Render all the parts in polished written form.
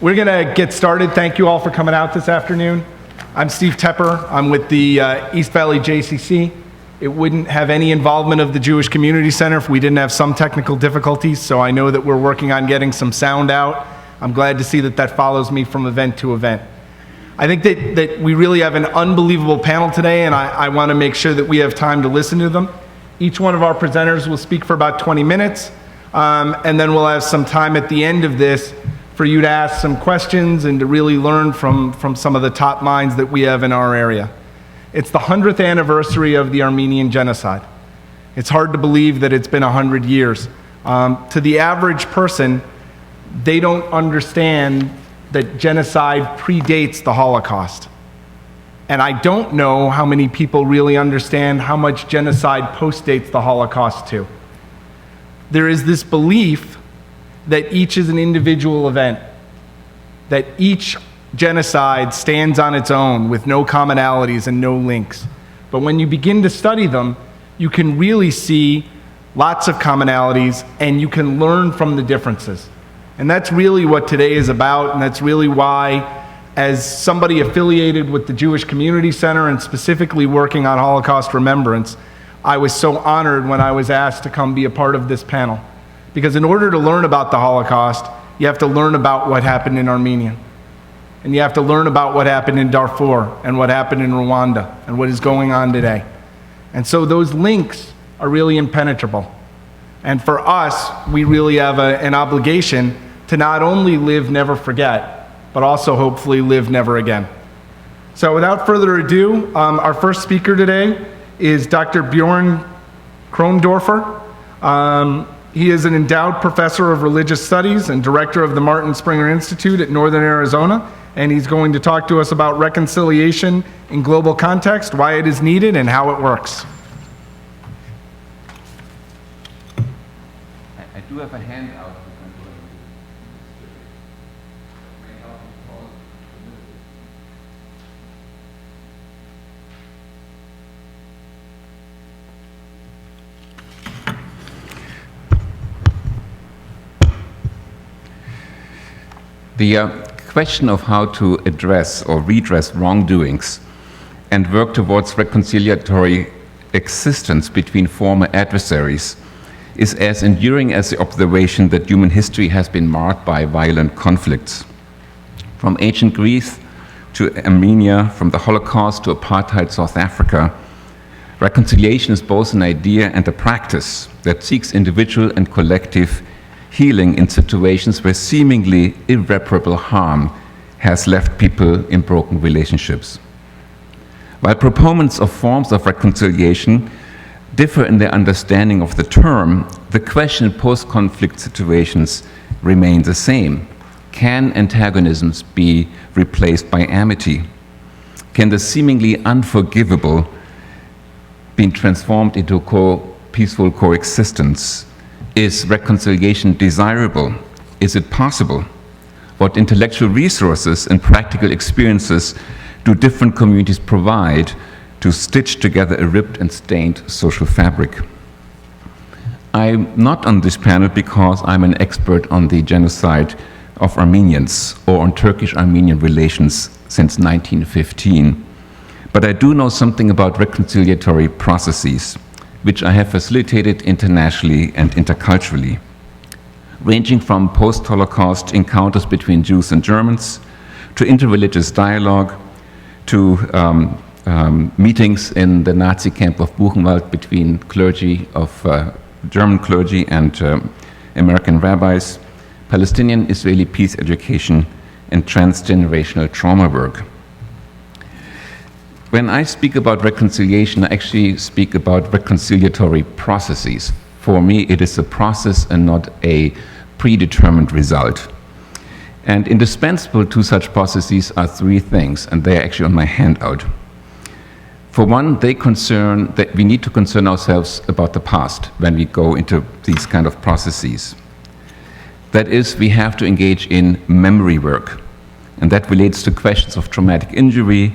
We're going to get started. Thank you all for coming out this afternoon. I'm Steve Tepper. I'm with the East Valley JCC. It wouldn't have any involvement of the Jewish Community Center if we didn't have some technical difficulties, so I know that we're working on getting some sound out. I'm glad to see that that follows me from event to event. I think that we really have an unbelievable panel today, and I want to make sure that we have time to listen to them. Each one of our presenters will speak for about 20 minutes, and then we'll have some time at the end of this for you to ask some questions and to really learn from some of the top minds that we have in our area. It's the 100th anniversary of the Armenian Genocide. It's hard to believe that it's been 100 years. To the average person, they don't understand that genocide predates the Holocaust. And I don't know how many people really understand how much genocide postdates the Holocaust too. There is this belief that each is an individual event, that each genocide stands on its own with no commonalities and no links. But when you begin to study them, you can really see lots of commonalities and you can learn from the differences. And that's really what today is about, and that's really why, as somebody affiliated with the Jewish Community Center and specifically working on Holocaust remembrance, I was so honored when I was asked to come be a part of this panel. Because in order to learn about the Holocaust, you have to learn about what happened in Armenia. And you have to learn about what happened in Darfur and what happened in Rwanda and what is going on today. And so those links are really impenetrable. And for us, we really have an obligation to not only live never forget, but also hopefully live never again. So without further ado, our first speaker today is Dr. Björn Krondorfer. He is an endowed professor of religious studies and director of the Martin Springer Institute at Northern Arizona, and he's going to talk to us about reconciliation in global context, why it is needed, and how it works. I do have a handout. The question of how to address or redress wrongdoings and work towards reconciliatory existence between former adversaries is as enduring as the observation that human history has been marked by violent conflicts. From ancient Greece to Armenia, from the Holocaust to apartheid South Africa, reconciliation is both an idea and a practice that seeks individual and collective healing in situations where seemingly irreparable harm has left people in broken relationships. While proponents of forms of reconciliation differ in their understanding of the term, the question in post-conflict situations remains the same. Can antagonisms be replaced by amity? Can the seemingly unforgivable be transformed into peaceful coexistence? Is reconciliation desirable? Is it possible? What intellectual resources and practical experiences do different communities provide to stitch together a ripped and stained social fabric? I'm not on this panel because I'm an expert on the genocide of Armenians or on Turkish-Armenian relations since 1915, but I do know something about reconciliatory processes, which I have facilitated internationally and interculturally, ranging from post-Holocaust encounters between Jews and Germans, to interreligious dialogue, to meetings in the Nazi camp of Buchenwald between clergy of German clergy and American rabbis, Palestinian-Israeli peace education, and transgenerational trauma work. When I speak about reconciliation, I actually speak about reconciliatory processes, For me, it is a process and not a predetermined result. And indispensable to such processes are three things, and they're actually on my handout. For one, they concern that we need to concern ourselves about the past when we go into these kind of processes. That is, we have to engage in memory work, and that relates to questions of traumatic injury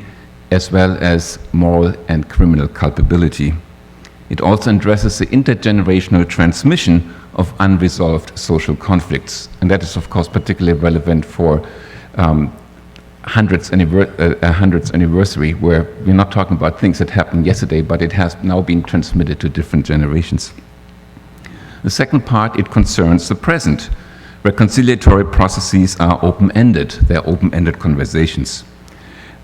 as well as moral and criminal culpability. It also addresses the intergenerational transmission of unresolved social conflicts, and that is, of course, particularly relevant for 100th anniversary, where we're not talking about things that happened yesterday, but it has now been transmitted to different generations. The second part, it concerns the present. Reconciliatory processes are open-ended. They're open-ended conversations.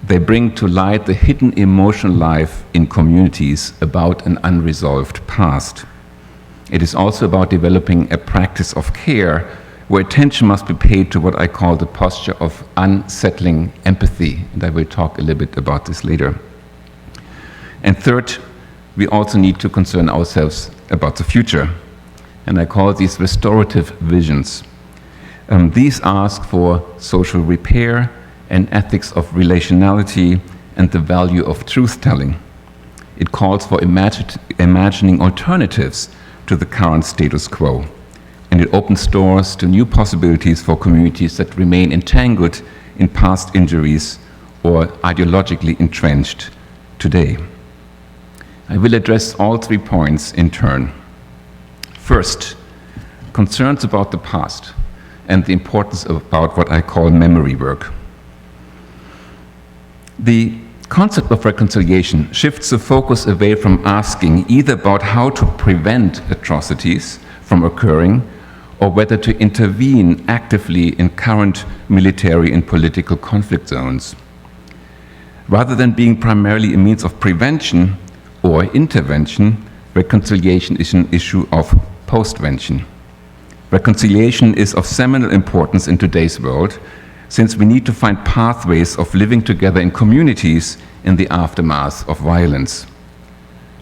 They bring to light the hidden emotional life in communities about an unresolved past. It is also about developing a practice of care where attention must be paid to what I call the posture of unsettling empathy, and I will talk a little bit about this later. And third, we also need to concern ourselves about the future, and I call these restorative visions. These ask for social repair and ethics of relationality and the value of truth-telling. It calls for imagining alternatives to the current status quo, and it opens doors to new possibilities for communities that remain entangled in past injuries or ideologically entrenched today. I will address all 3 points in turn. First, concerns about the past and the importance about what I call memory work. The concept of reconciliation shifts the focus away from asking either about how to prevent atrocities from occurring or whether to intervene actively in current military and political conflict zones. Rather than being primarily a means of prevention or intervention, reconciliation is an issue of postvention. Reconciliation is of seminal importance in today's world, since we need to find pathways of living together in communities in the aftermath of violence.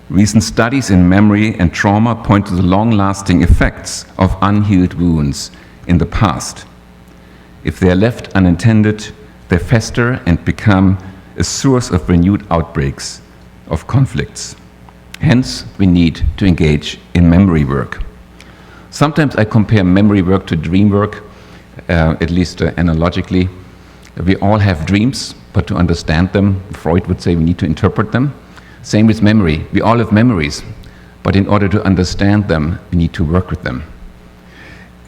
Recent studies in memory and trauma point to the long-lasting effects of unhealed wounds in the past. If they are left unattended, they fester and become a source of renewed outbreaks of conflicts. Hence, we need to engage in memory work. Sometimes I compare memory work to dream work, at least analogically. We all have dreams, but to understand them, Freud would say we need to interpret them. Same with memory. We all have memories, but in order to understand them, we need to work with them.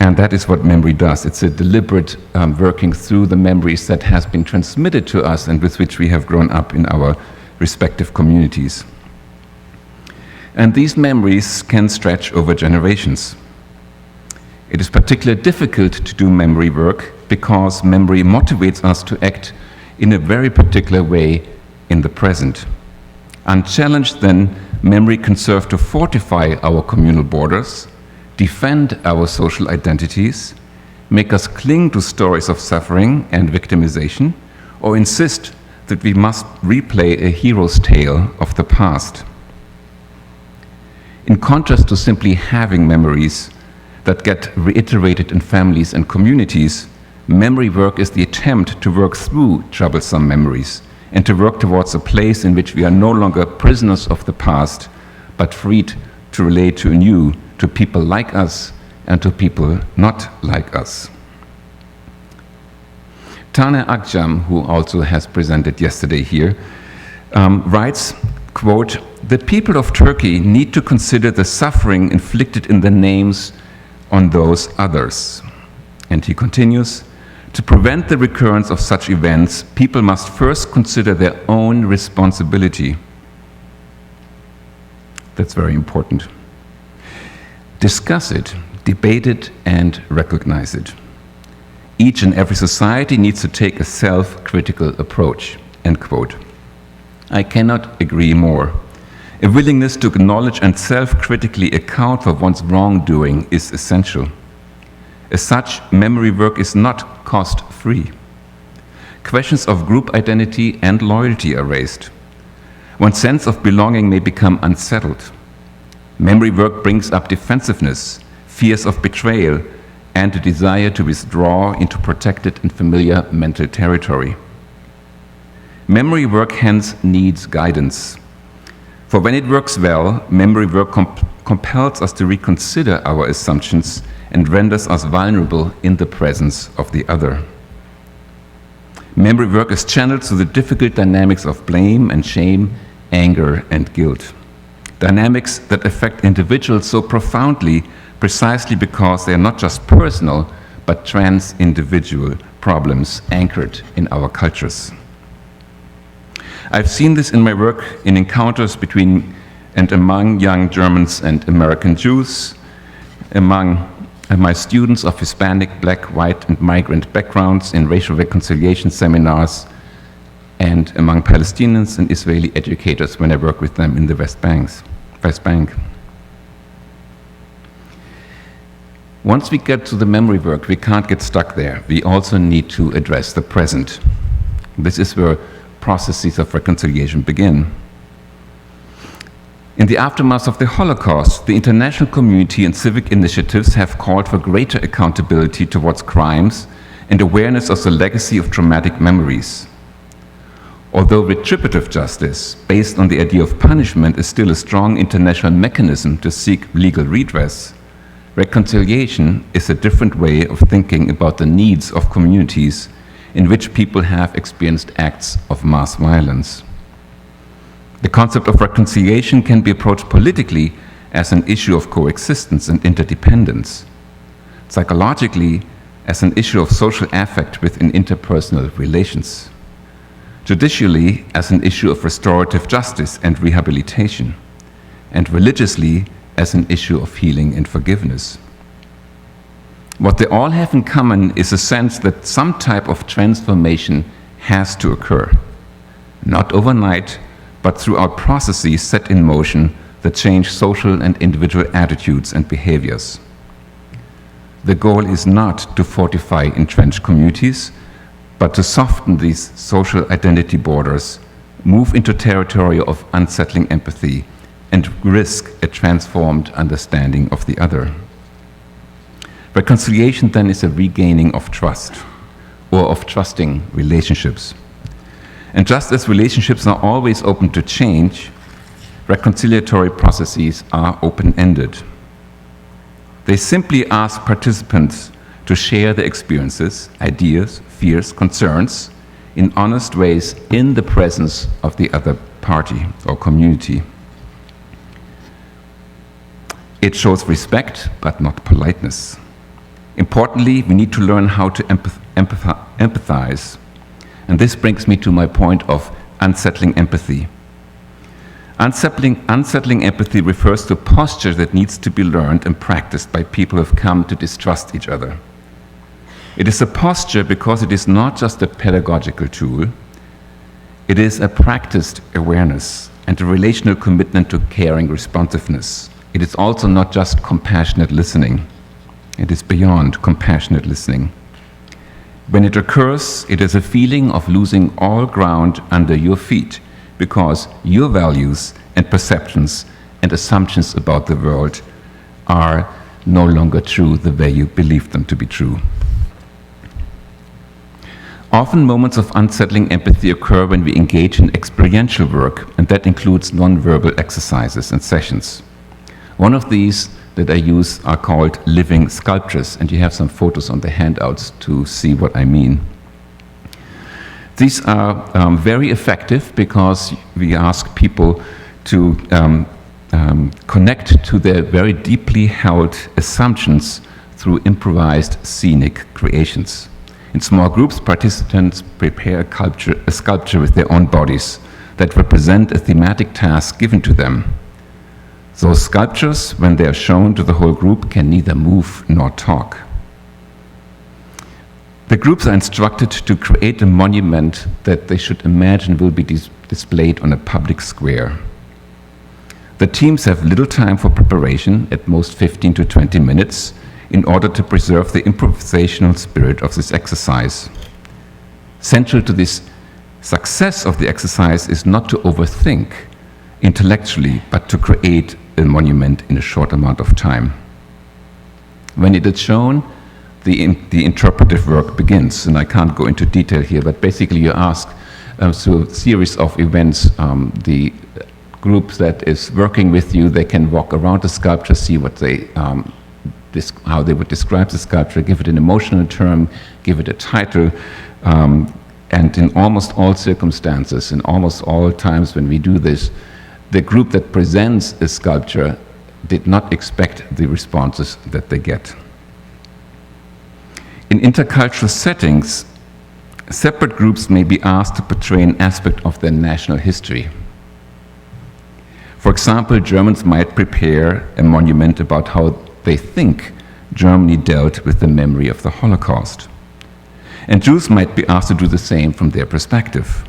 And that is what memory does. It's a deliberate working through the memories that has been transmitted to us and with which we have grown up in our respective communities. And these memories can stretch over generations. It is particularly difficult to do memory work because memory motivates us to act in a very particular way in the present. Unchallenged, then, memory can serve to fortify our communal borders, defend our social identities, make us cling to stories of suffering and victimization, or insist that we must replay a hero's tale of the past. In contrast to simply having memories that get reiterated in families and communities, memory work is the attempt to work through troublesome memories and to work towards a place in which we are no longer prisoners of the past, but freed to relate to anew to people like us and to people not like us. Tana Akjam, who also has presented yesterday here, writes, quote, "The people of Turkey need to consider the suffering inflicted in their names on those others." And he continues, "To prevent the recurrence of such events, people must first consider their own responsibility." That's very important. Discuss it, debate it, and recognize it. Each and every society needs to take a self-critical approach, end quote. I cannot agree more. A willingness to acknowledge and self-critically account for one's wrongdoing is essential. As such, memory work is not cost-free. Questions of group identity and loyalty are raised. One's sense of belonging may become unsettled. Memory work brings up defensiveness, fears of betrayal, and a desire to withdraw into protected and familiar mental territory. Memory work hence needs guidance. For when it works well, memory work compels us to reconsider our assumptions and renders us vulnerable in the presence of the other. Memory work is channeled through the difficult dynamics of blame and shame, anger and guilt. Dynamics that affect individuals so profoundly precisely because they are not just personal, but trans-individual problems anchored in our cultures. I've seen this in my work in encounters between and among young Germans and American Jews, among my students of Hispanic, Black, White, and migrant backgrounds in racial reconciliation seminars, and among Palestinians and Israeli educators when I work with them in the West Bank. Once we get to the memory work, we can't get stuck there. We also need to address the present. This is where processes of reconciliation begin. In the aftermath of the Holocaust, the international community and civic initiatives have called for greater accountability towards crimes and awareness of the legacy of traumatic memories. Although retributive justice, based on the idea of punishment, is still a strong international mechanism to seek legal redress, reconciliation is a different way of thinking about the needs of communities in which people have experienced acts of mass violence. The concept of reconciliation can be approached politically as an issue of coexistence and interdependence, psychologically as an issue of social affect within interpersonal relations, judicially as an issue of restorative justice and rehabilitation, and religiously as an issue of healing and forgiveness. What they all have in common is a sense that some type of transformation has to occur, not overnight, but throughout processes set in motion that change social and individual attitudes and behaviors. The goal is not to fortify entrenched communities, but to soften these social identity borders, move into territory of unsettling empathy, and risk a transformed understanding of the other. Reconciliation then is a regaining of trust, or of trusting relationships. And just as relationships are always open to change, reconciliatory processes are open-ended. They simply ask participants to share their experiences, ideas, fears, concerns in honest ways in the presence of the other party or community. It shows respect, but not politeness. Importantly, we need to learn how to empathize. And this brings me to my point of unsettling empathy. Unsettling empathy refers to posture that needs to be learned and practiced by people who have come to distrust each other. It is a posture because it is not just a pedagogical tool, it is a practiced awareness and a relational commitment to caring responsiveness. It is also not just compassionate listening, it is beyond compassionate listening. When it occurs, it is a feeling of losing all ground under your feet because your values and perceptions and assumptions about the world are no longer true the way you believe them to be true. Often moments of unsettling empathy occur when we engage in experiential work, and that includes non-verbal exercises and sessions. One of these that I use are called living sculptures, and you have some photos on the handouts to see what I mean. These are very effective because we ask people to connect to their very deeply held assumptions through improvised scenic creations. In small groups, participants prepare a sculpture with their own bodies that represent a thematic task given to them. Those sculptures, when they are shown to the whole group, can neither move nor talk. The groups are instructed to create a monument that they should imagine will be displayed on a public square. The teams have little time for preparation, at most 15 to 20 minutes, in order to preserve the improvisational spirit of this exercise. Central to this success of the exercise is not to overthink intellectually, but to create a monument in a short amount of time. When it is shown, the interpretive work begins, and I can't go into detail here, but basically you ask through a series of events, the group that is working with you, they can walk around the sculpture, see what they, how they would describe the sculpture, give it an emotional term, give it a title, and in almost all circumstances, in almost all times when we do this, the group that presents a sculpture did not expect the responses that they get. In intercultural settings, separate groups may be asked to portray an aspect of their national history. For example, Germans might prepare a monument about how they think Germany dealt with the memory of the Holocaust. And Jews might be asked to do the same from their perspective.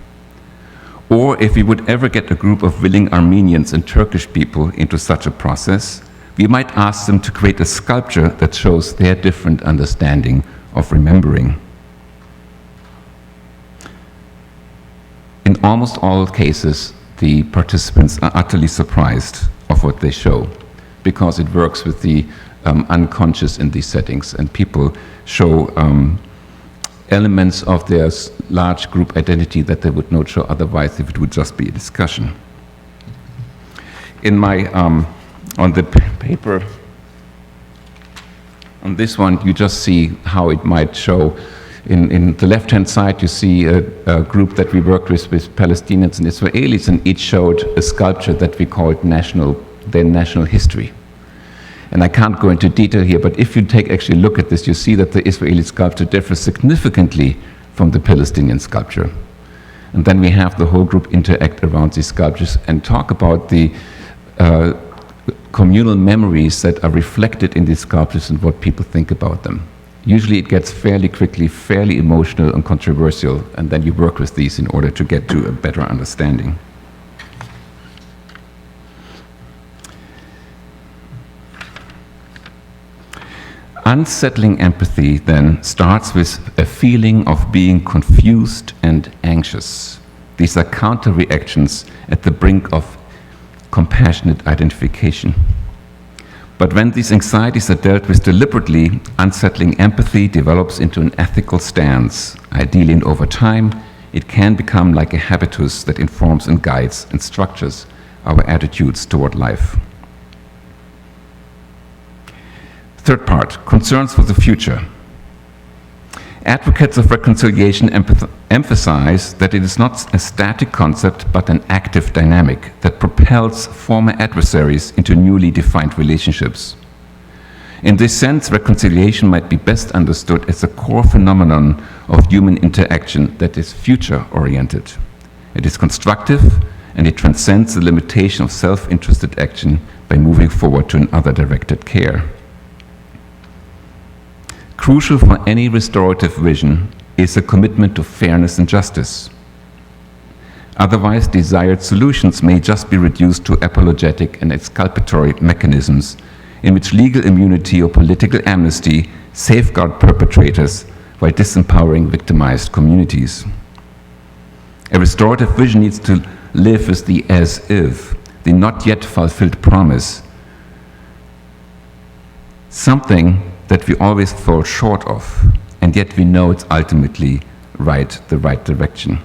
Or if we would ever get a group of willing Armenians and Turkish people into such a process, we might ask them to create a sculpture that shows their different understanding of remembering. In almost all cases, the participants are utterly surprised of what they show, because it works with the unconscious in these settings, and people show elements of their large group identity that they would not show otherwise if it would just be a discussion. In my, on the paper, on this one, you just see how it might show. In the left-hand side, you see a group that we worked with Palestinians and Israelis, and each showed a sculpture that we called their national history. And I can't go into detail here, but if you actually look at this, you see that the Israeli sculpture differs significantly from the Palestinian sculpture. And then we have the whole group interact around these sculptures and talk about the communal memories that are reflected in these sculptures and what people think about them. Usually it gets fairly quickly, fairly emotional and controversial, and then you work with these in order to get to a better understanding. Unsettling empathy then starts with a feeling of being confused and anxious. These are counter-reactions at the brink of compassionate identification. But when these anxieties are dealt with deliberately, unsettling empathy develops into an ethical stance. Ideally, and over time, it can become like a habitus that informs and guides and structures our attitudes toward life. Third part, concerns for the future. Advocates of reconciliation emphasize that it is not a static concept, but an active dynamic that propels former adversaries into newly defined relationships. In this sense, reconciliation might be best understood as a core phenomenon of human interaction that is future-oriented. It is constructive, and it transcends the limitation of self-interested action by moving forward to an other-directed care. Crucial for any restorative vision is a commitment to fairness and justice. Otherwise, desired solutions may just be reduced to apologetic and exculpatory mechanisms in which legal immunity or political amnesty safeguard perpetrators while disempowering victimized communities. A restorative vision needs to live with the as-if, the not yet fulfilled promise, something that we always fall short of, and yet we know it's ultimately the right direction.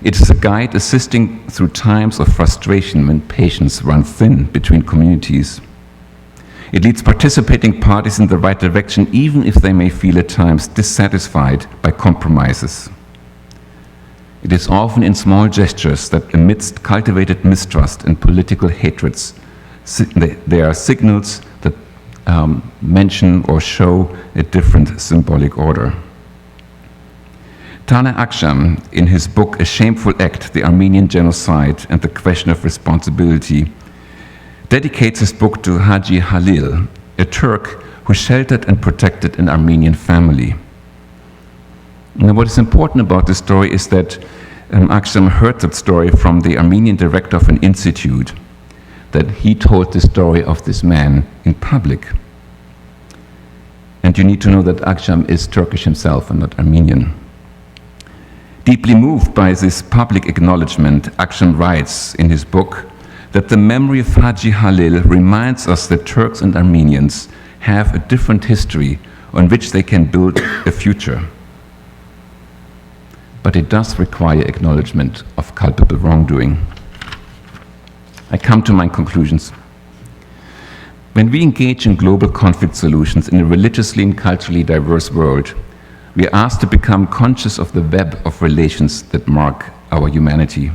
It is a guide assisting through times of frustration when patience runs thin between communities. It leads participating parties in the right direction, even if they may feel at times dissatisfied by compromises. It is often in small gestures that, amidst cultivated mistrust and political hatreds, there are signals that mention or show a different symbolic order. Tana Aksham, in his book A Shameful Act, The Armenian Genocide and the Question of Responsibility, dedicates his book to Haji Halil, a Turk who sheltered and protected an Armenian family. Now, what is important about this story is that Aksham heard that story from the Armenian director of an institute, that he told the story of this man in public. And you need to know that Aksham is Turkish himself and not Armenian. Deeply moved by this public acknowledgement, Aksham writes in his book that the memory of Haji Halil reminds us that Turks and Armenians have a different history on which they can build a future. But it does require acknowledgement of culpable wrongdoing. I come to my conclusions. When we engage in global conflict solutions in a religiously and culturally diverse world, we are asked to become conscious of the web of relations that mark our humanity.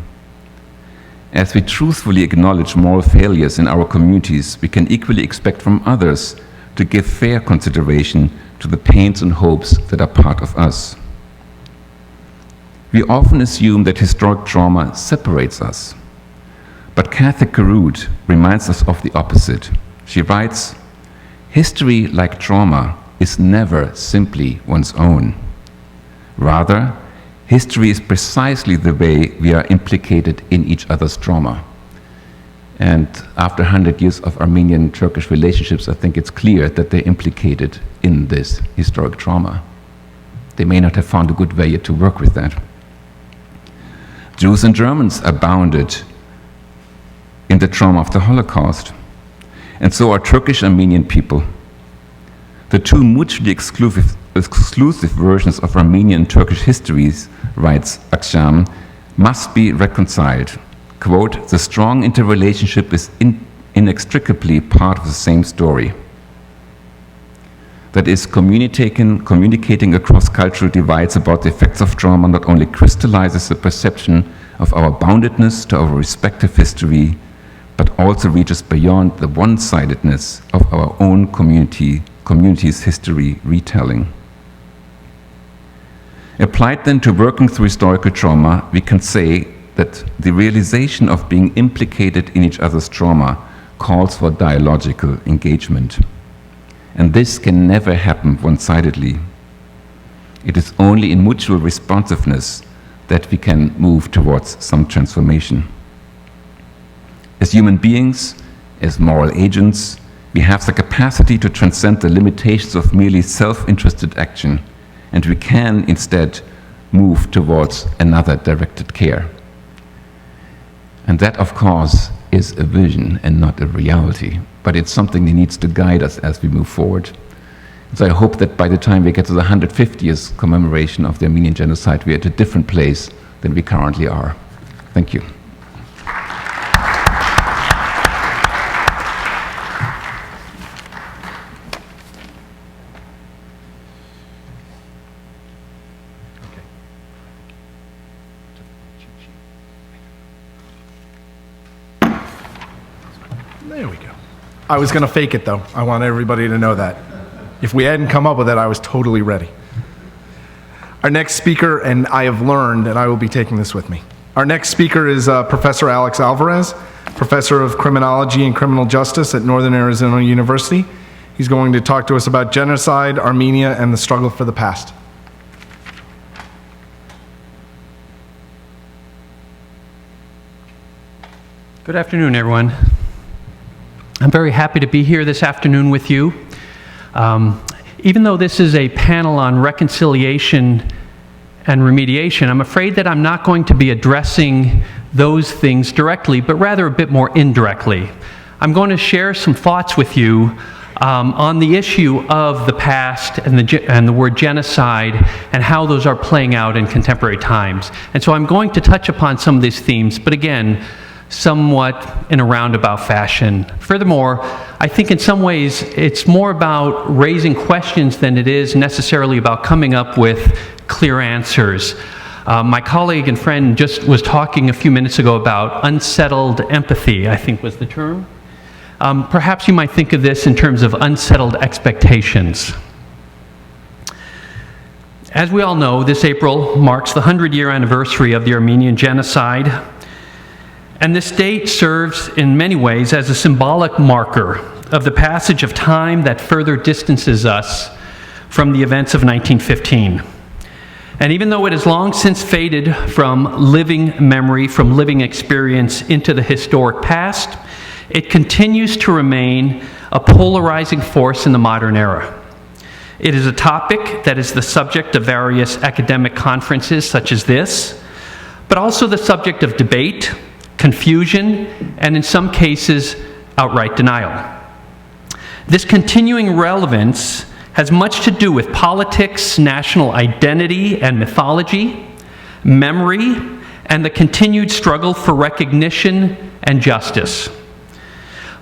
As we truthfully acknowledge moral failures in our communities, we can equally expect from others to give fair consideration to the pains and hopes that are part of us. We often assume that historic trauma separates us, but Catholic Karut reminds us of the opposite. She writes, "History, like trauma, is never simply one's own. Rather, history is precisely the way we are implicated in each other's trauma." And after 100 years of Armenian-Turkish relationships, I think it's clear that they're implicated in this historic trauma. They may not have found a good way yet to work with that. Jews and Germans abounded in the trauma of the Holocaust, and so are Turkish Armenian people. The two mutually exclusive versions of Armenian and Turkish histories, writes Akşam, must be reconciled. Quote, "The strong interrelationship is inextricably part of the same story." That is, communicating across cultural divides about the effects of trauma not only crystallizes the perception of our boundedness to our respective history, but also reaches beyond the one-sidedness of our own community's history retelling. Applied then to working through historical trauma, we can say that the realization of being implicated in each other's trauma calls for dialogical engagement. And this can never happen one-sidedly. It is only in mutual responsiveness that we can move towards some transformation. As human beings, as moral agents, we have the capacity to transcend the limitations of merely self-interested action, and we can instead move towards another directed care. And that, of course, is a vision and not a reality, but it's something that needs to guide us as we move forward. So I hope that by the time we get to the 150th commemoration of the Armenian genocide, we're at a different place than we currently are. Thank you. There we go. I was going to fake it, though. I want everybody to know that. If we hadn't come up with it, I was totally ready. Our next speaker, and I have learned, and I will be taking this with me. Our next speaker is Professor Alex Alvarez, Professor of Criminology and Criminal Justice at Northern Arizona University. He's going to talk to us about genocide, Armenia, and the struggle for the past. Good afternoon, everyone. I'm very happy to be here this afternoon with you. Even though this is a panel on reconciliation and remediation, I'm afraid that I'm not going to be addressing those things directly, but rather a bit more indirectly. I'm going to share some thoughts with you on the issue of the past and the word genocide and how those are playing out in contemporary times. And so I'm going to touch upon some of these themes, but again, somewhat in a roundabout fashion. Furthermore, I think in some ways it's more about raising questions than it is necessarily about coming up with clear answers. My colleague and friend just was talking a few minutes ago about unsettled empathy, I think was the term. Perhaps you might think of this in terms of unsettled expectations. As we all know, this April marks the 100-year anniversary of the Armenian genocide. And this date serves in many ways as a symbolic marker of the passage of time that further distances us from the events of 1915. And even though it has long since faded from living memory, from living experience into the historic past, it continues to remain a polarizing force in the modern era. It is a topic that is the subject of various academic conferences such as this, but also the subject of debate, confusion, and in some cases, outright denial. This continuing relevance has much to do with politics, national identity and mythology, memory, and the continued struggle for recognition and justice.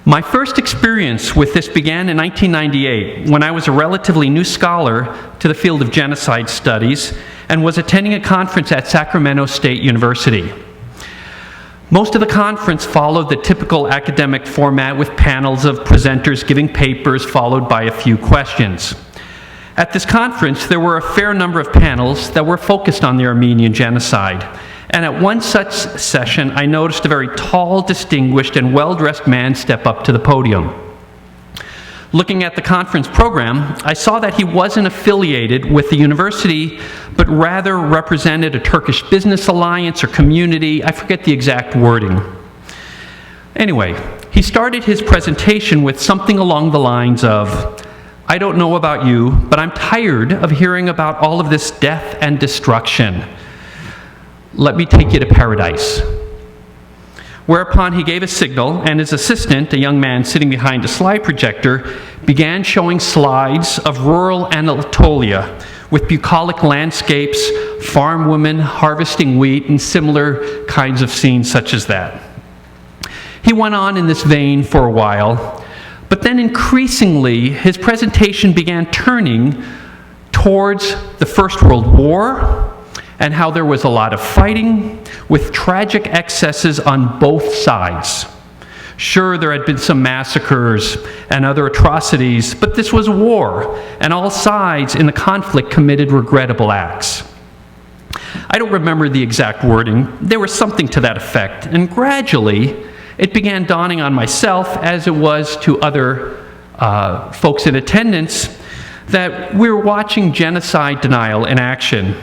My first experience with this began in 1998 when I was a relatively new scholar to the field of genocide studies and was attending a conference at Sacramento State University. Most of the conference followed the typical academic format with panels of presenters giving papers followed by a few questions. At this conference, there were a fair number of panels that were focused on the Armenian genocide. And at one such session, I noticed a very tall, distinguished, and well-dressed man step up to the podium. Looking at the conference program, I saw that he wasn't affiliated with the university, but rather represented a Turkish business alliance or community. I forget the exact wording. Anyway, he started his presentation with something along the lines of, "I don't know about you, but I'm tired of hearing about all of this death and destruction. Let me take you to paradise." Whereupon he gave a signal, and his assistant, a young man sitting behind a slide projector, began showing slides of rural Anatolia with bucolic landscapes, farm women harvesting wheat, and similar kinds of scenes such as that. He went on in this vein for a while, but then increasingly his presentation began turning towards the First World War, and how there was a lot of fighting with tragic excesses on both sides. Sure, there had been some massacres and other atrocities, but this was war, and all sides in the conflict committed regrettable acts. I don't remember the exact wording. There was something to that effect, and gradually it began dawning on myself, as it was to other folks in attendance, that we were watching genocide denial in action.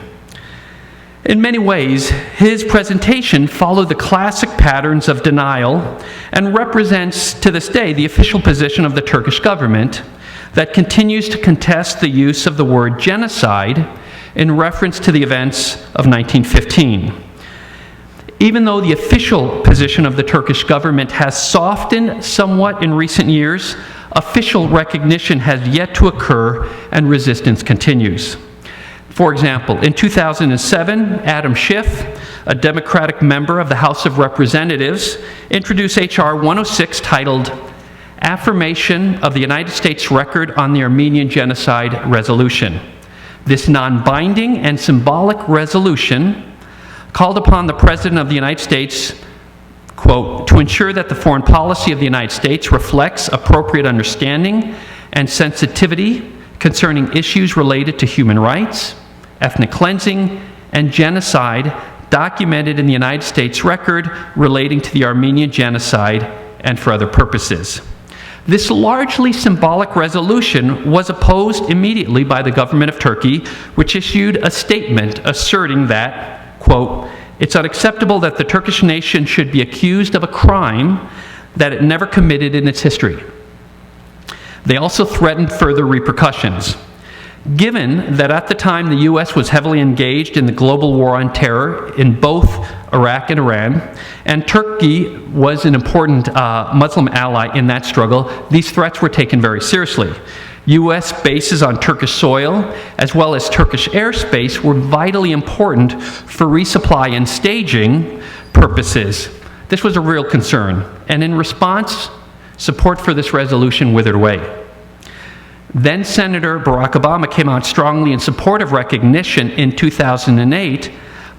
In many ways, his presentation followed the classic patterns of denial and represents, to this day, the official position of the Turkish government that continues to contest the use of the word genocide in reference to the events of 1915. Even though the official position of the Turkish government has softened somewhat in recent years, official recognition has yet to occur and resistance continues. For example, in 2007, Adam Schiff, a Democratic member of the House of Representatives, introduced H.R. 106 titled Affirmation of the United States Record on the Armenian Genocide Resolution. This non-binding and symbolic resolution called upon the President of the United States, quote, to ensure that the foreign policy of the United States reflects appropriate understanding and sensitivity concerning issues related to human rights, ethnic cleansing, and genocide documented in the United States record relating to the Armenian genocide and for other purposes. This largely symbolic resolution was opposed immediately by the government of Turkey, which issued a statement asserting that, quote, it's unacceptable that the Turkish nation should be accused of a crime that it never committed in its history. They also threatened further repercussions. Given that at the time the U.S. was heavily engaged in the global war on terror in both Iraq and Iran, and Turkey was an important Muslim ally in that struggle, these threats were taken very seriously. U.S. bases on Turkish soil, as well as Turkish airspace, were vitally important for resupply and staging purposes. This was a real concern, and in response, support for this resolution withered away. Then Senator Barack Obama came out strongly in support of recognition in 2008,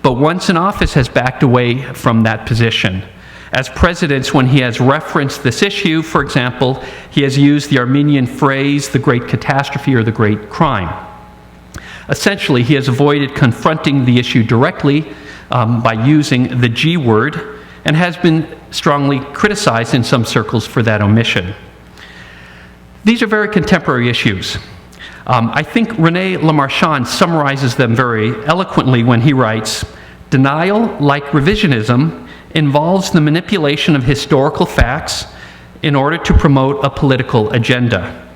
but once in office has backed away from that position. As president, when he has referenced this issue, for example, he has used the Armenian phrase, the great catastrophe or the great crime. Essentially, he has avoided confronting the issue directly by using the G word, and has been strongly criticized in some circles for that omission. These are very contemporary issues. I think René Lamarchand summarizes them very eloquently when he writes, denial, like revisionism, involves the manipulation of historical facts in order to promote a political agenda.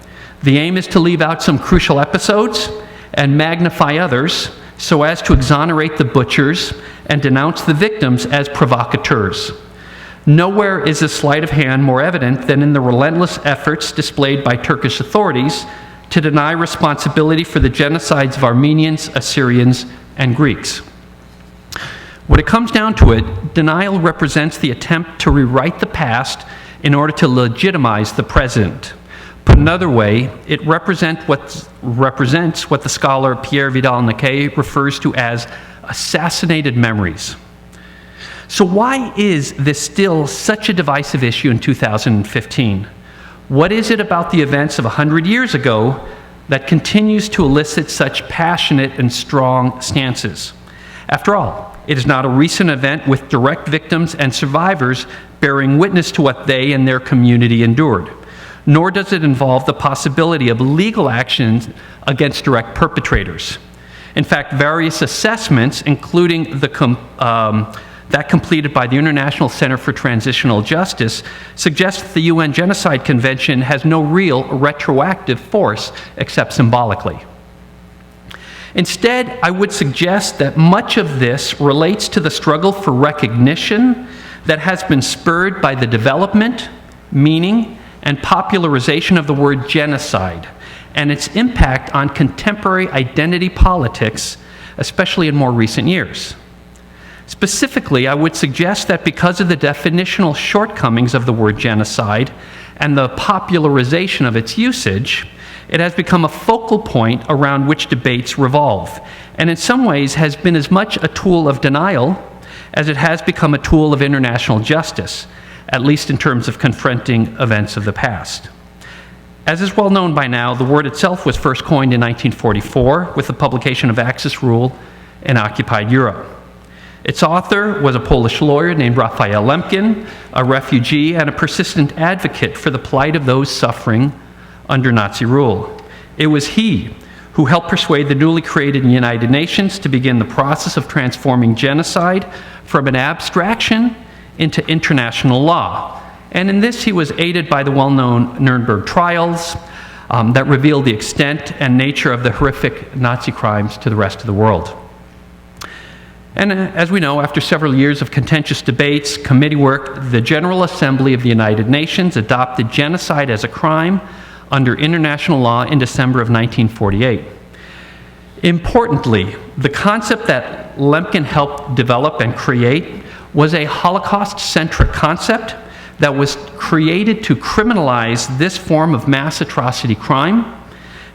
The aim is to leave out some crucial episodes and magnify others so as to exonerate the butchers and denounce the victims as provocateurs. Nowhere is this sleight of hand more evident than in the relentless efforts displayed by Turkish authorities to deny responsibility for the genocides of Armenians, Assyrians, and Greeks. When it comes down to it, denial represents the attempt to rewrite the past in order to legitimize the present. Put another way, it represents what the scholar Pierre Vidal-Naquet refers to as assassinated memories. So why is this still such a divisive issue in 2015? What is it about the events of 100 years ago that continues to elicit such passionate and strong stances? After all, it is not a recent event with direct victims and survivors bearing witness to what they and their community endured. Nor does it involve the possibility of legal actions against direct perpetrators. In fact, various assessments, including that completed by the International Center for Transitional Justice, suggest that the UN Genocide Convention has no real retroactive force except symbolically. Instead, I would suggest that much of this relates to the struggle for recognition that has been spurred by the development, meaning, and popularization of the word genocide, and its impact on contemporary identity politics, especially in more recent years. Specifically, I would suggest that because of the definitional shortcomings of the word genocide and the popularization of its usage, it has become a focal point around which debates revolve, and in some ways has been as much a tool of denial as it has become a tool of international justice, at least in terms of confronting events of the past. As is well known by now, the word itself was first coined in 1944 with the publication of Axis Rule in occupied Europe. Its author was a Polish lawyer named Raphael Lemkin, a refugee and a persistent advocate for the plight of those suffering under Nazi rule. It was he who helped persuade the newly created United Nations to begin the process of transforming genocide from an abstraction into international law. And in this, he was aided by the well-known Nuremberg trials that revealed the extent and nature of the horrific Nazi crimes to the rest of the world. And as we know, after several years of contentious debates, committee work, the General Assembly of the United Nations adopted genocide as a crime under international law in December of 1948. Importantly, the concept that Lemkin helped develop and create was a Holocaust-centric concept that was created to criminalize this form of mass atrocity crime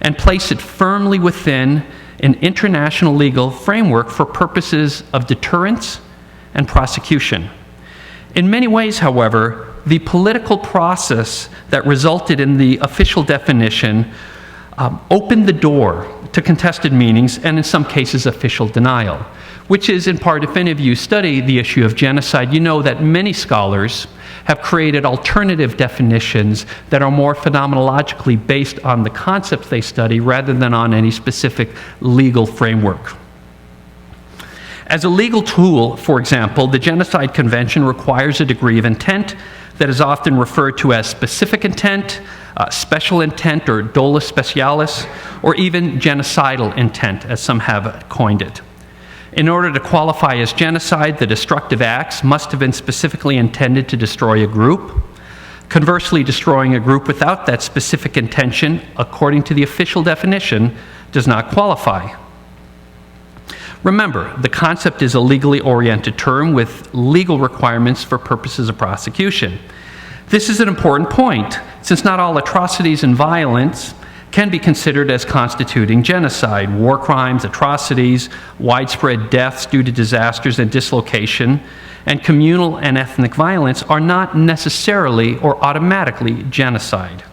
and place it firmly within an international legal framework for purposes of deterrence and prosecution. In many ways, however, the political process that resulted in the official definition opened the door to contested meanings and, in some cases, official denial, which is, in part, if any of you study the issue of genocide, you know that many scholars have created alternative definitions that are more phenomenologically based on the concepts they study rather than on any specific legal framework. As a legal tool, for example, the Genocide Convention requires a degree of intent that is often referred to as specific intent, special intent, or dolus specialis, or even genocidal intent, as some have coined it. In order to qualify as genocide, the destructive acts must have been specifically intended to destroy a group. Conversely, destroying a group without that specific intention, according to the official definition, does not qualify. Remember, the concept is a legally oriented term with legal requirements for purposes of prosecution. This is an important point, since not all atrocities and violence can be considered as constituting genocide. War crimes, atrocities, widespread deaths due to disasters and dislocation, and communal and ethnic violence are not necessarily or automatically genocide.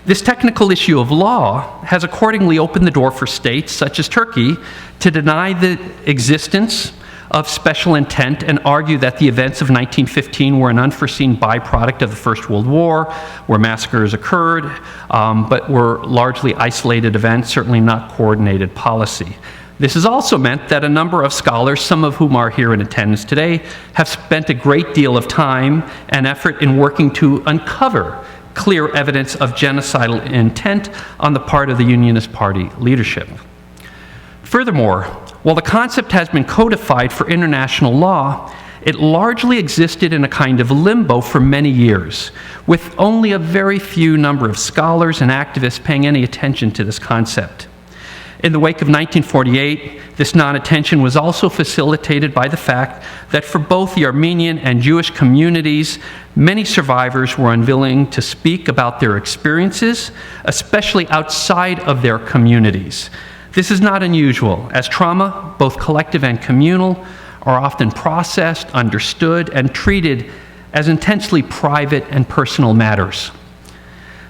This technical issue of law has accordingly opened the door for states such as Turkey to deny the existence of special intent and argue that the events of 1915 were an unforeseen byproduct of the First World War, where massacres occurred, but were largely isolated events, certainly not coordinated policy. This has also meant that a number of scholars, some of whom are here in attendance today, have spent a great deal of time and effort in working to uncover clear evidence of genocidal intent on the part of the Unionist Party leadership. Furthermore, while the concept has been codified for international law, it largely existed in a kind of limbo for many years, with only a very few number of scholars and activists paying any attention to this concept. In the wake of 1948, this non-attention was also facilitated by the fact that for both the Armenian and Jewish communities, many survivors were unwilling to speak about their experiences, especially outside of their communities. This is not unusual, as trauma, both collective and communal, are often processed, understood, and treated as intensely private and personal matters.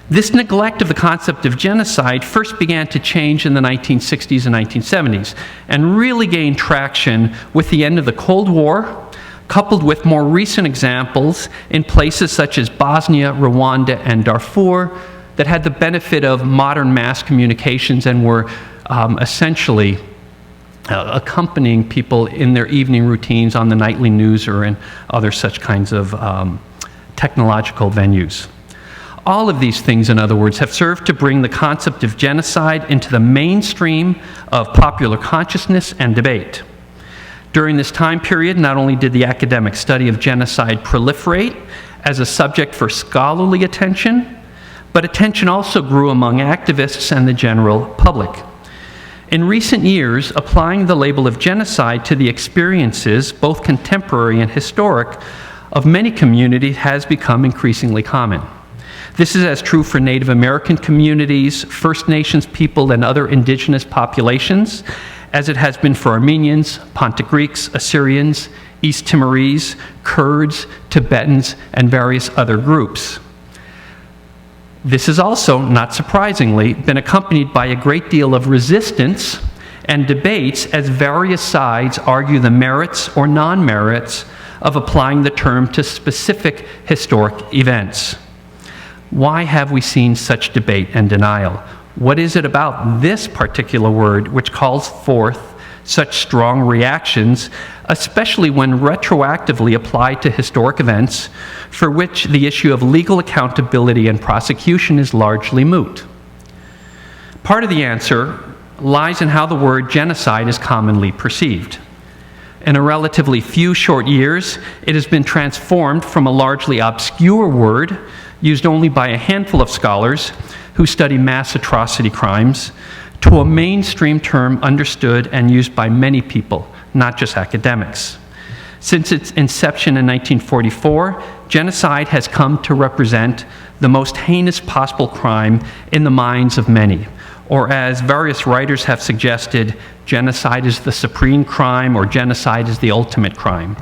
This neglect of the concept of genocide first began to change in the 1960s and 1970s, and really gained traction with the end of the Cold War, coupled with more recent examples in places such as Bosnia, Rwanda, and Darfur that had the benefit of modern mass communications and were essentially accompanying people in their evening routines on the nightly news or in other such kinds of technological venues. All of these things, in other words, have served to bring the concept of genocide into the mainstream of popular consciousness and debate. During this time period, not only did the academic study of genocide proliferate as a subject for scholarly attention, but attention also grew among activists and the general public. In recent years, applying the label of genocide to the experiences, both contemporary and historic, of many communities has become increasingly common. This is as true for Native American communities, First Nations people, and other indigenous populations as it has been for Armenians, Pontic Greeks, Assyrians, East Timorese, Kurds, Tibetans, and various other groups. This has also, not surprisingly, been accompanied by a great deal of resistance and debates as various sides argue the merits or non-merits of applying the term to specific historic events. Why have we seen such debate and denial? What is it about this particular word which calls forth such strong reactions, especially when retroactively applied to historic events for which the issue of legal accountability and prosecution is largely moot? Part of the answer lies in how the word genocide is commonly perceived. In a relatively few short years, it has been transformed from a largely obscure word used only by a handful of scholars who study mass atrocity crimes to a mainstream term understood and used by many people, not just academics. Since its inception in 1944, genocide has come to represent the most heinous possible crime in the minds of many. Or as various writers have suggested, genocide is the supreme crime or genocide is the ultimate crime.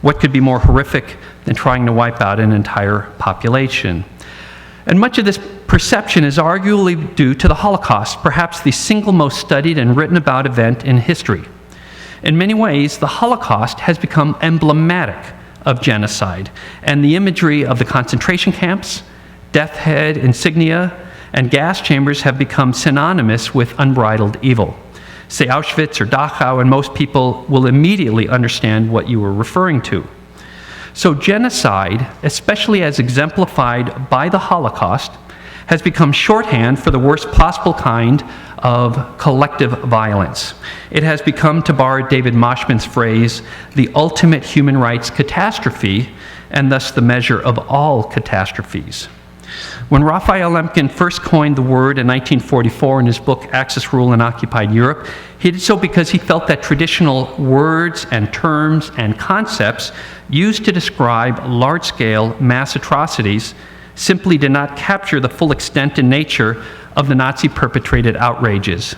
What could be more horrific than trying to wipe out an entire population? And much of this perception is arguably due to the Holocaust, perhaps the single most studied and written about event in history. In many ways, the Holocaust has become emblematic of genocide, and the imagery of the concentration camps, death head insignia, and gas chambers have become synonymous with unbridled evil. Say Auschwitz or Dachau, and most people will immediately understand what you were referring to. So genocide, especially as exemplified by the Holocaust, has become shorthand for the worst possible kind of collective violence. It has become, to borrow David Moshman's phrase, the ultimate human rights catastrophe, and thus the measure of all catastrophes. When Raphael Lemkin first coined the word in 1944 in his book Axis Rule in Occupied Europe, he did so because he felt that traditional words and terms and concepts used to describe large-scale mass atrocities simply did not capture the full extent and nature of the Nazi-perpetrated outrages.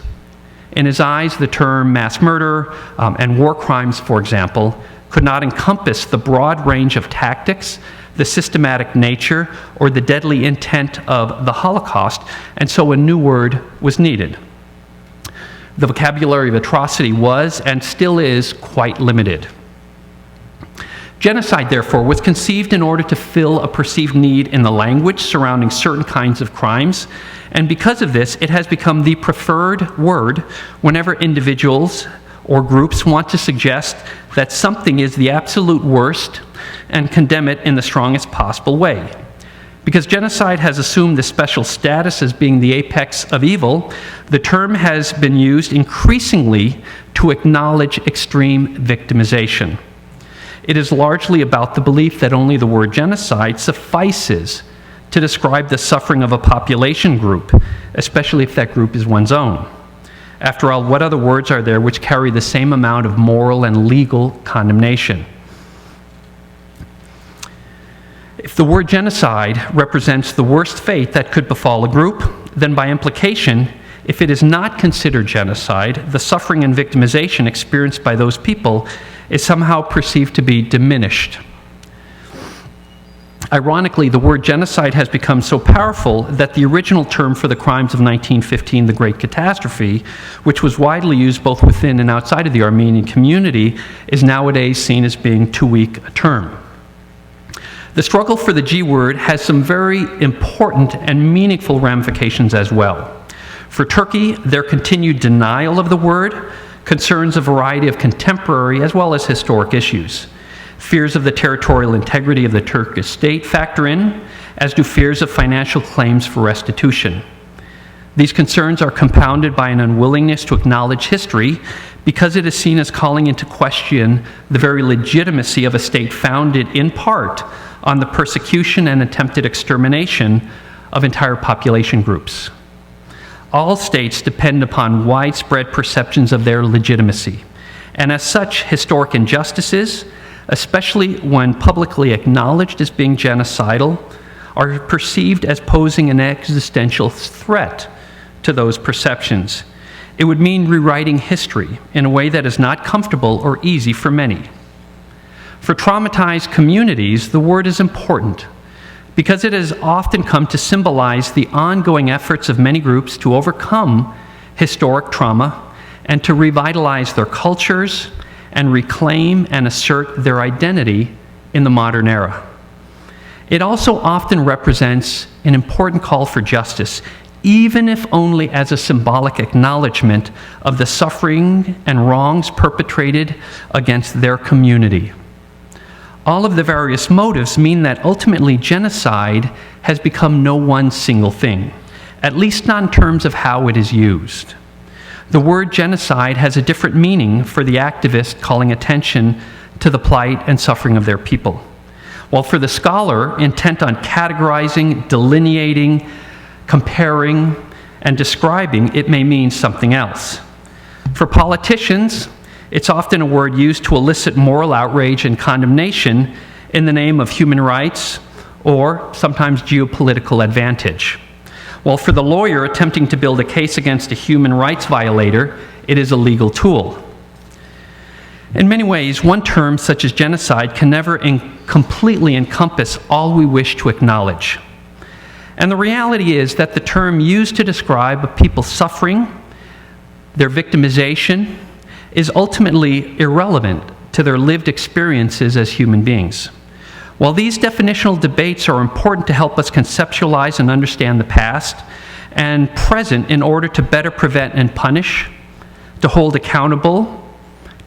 In his eyes, the term mass murder and war crimes, for example, could not encompass the broad range of tactics, the systematic nature, or the deadly intent of the Holocaust, and so a new word was needed. The vocabulary of atrocity was, and still is, quite limited. Genocide, therefore, was conceived in order to fill a perceived need in the language surrounding certain kinds of crimes, and because of this, it has become the preferred word whenever individuals or groups want to suggest that something is the absolute worst and condemn it in the strongest possible way. Because genocide has assumed this special status as being the apex of evil, the term has been used increasingly to acknowledge extreme victimization. it is largely about the belief that only the word genocide suffices to describe the suffering of a population group, especially if that group is one's own. After all, what other words are there which carry the same amount of moral and legal condemnation? If the word genocide represents the worst fate that could befall a group, then by implication, if it is not considered genocide, the suffering and victimization experienced by those people is somehow perceived to be diminished. Ironically, the word genocide has become so powerful that the original term for the crimes of 1915, the Great Catastrophe, which was widely used both within and outside of the Armenian community, is nowadays seen as being too weak a term. The struggle for the G word has some very important and meaningful ramifications as well. For Turkey, their continued denial of the word concerns a variety of contemporary as well as historic issues. Fears of the territorial integrity of the Turkish state factor in, as do fears of financial claims for restitution. These concerns are compounded by an unwillingness to acknowledge history because it is seen as calling into question the very legitimacy of a state founded in part on the persecution and attempted extermination of entire population groups. All states depend upon widespread perceptions of their legitimacy, and as such, historic injustices, especially when publicly acknowledged as being genocidal, are perceived as posing an existential threat to those perceptions. It would mean rewriting history in a way that is not comfortable or easy for many. For traumatized communities, the word is important because it has often come to symbolize the ongoing efforts of many groups to overcome historic trauma and to revitalize their cultures and reclaim and assert their identity in the modern era. It also often represents an important call for justice, even if only as a symbolic acknowledgement of the suffering and wrongs perpetrated against their community. All of the various motives mean that ultimately genocide has become no one single thing, at least not in terms of how it is used. The word genocide has a different meaning for the activist calling attention to the plight and suffering of their people, while for the scholar intent on categorizing, delineating, comparing, and describing, it may mean something else. For politicians, it's often a word used to elicit moral outrage and condemnation in the name of human rights or sometimes geopolitical advantage. While for the lawyer attempting to build a case against a human rights violator, it is a legal tool. In many ways, one term such as genocide can never completely encompass all we wish to acknowledge. And the reality is that the term used to describe a people's suffering, their victimization, is ultimately irrelevant to their lived experiences as human beings. While these definitional debates are important to help us conceptualize and understand the past and present in order to better prevent and punish, to hold accountable,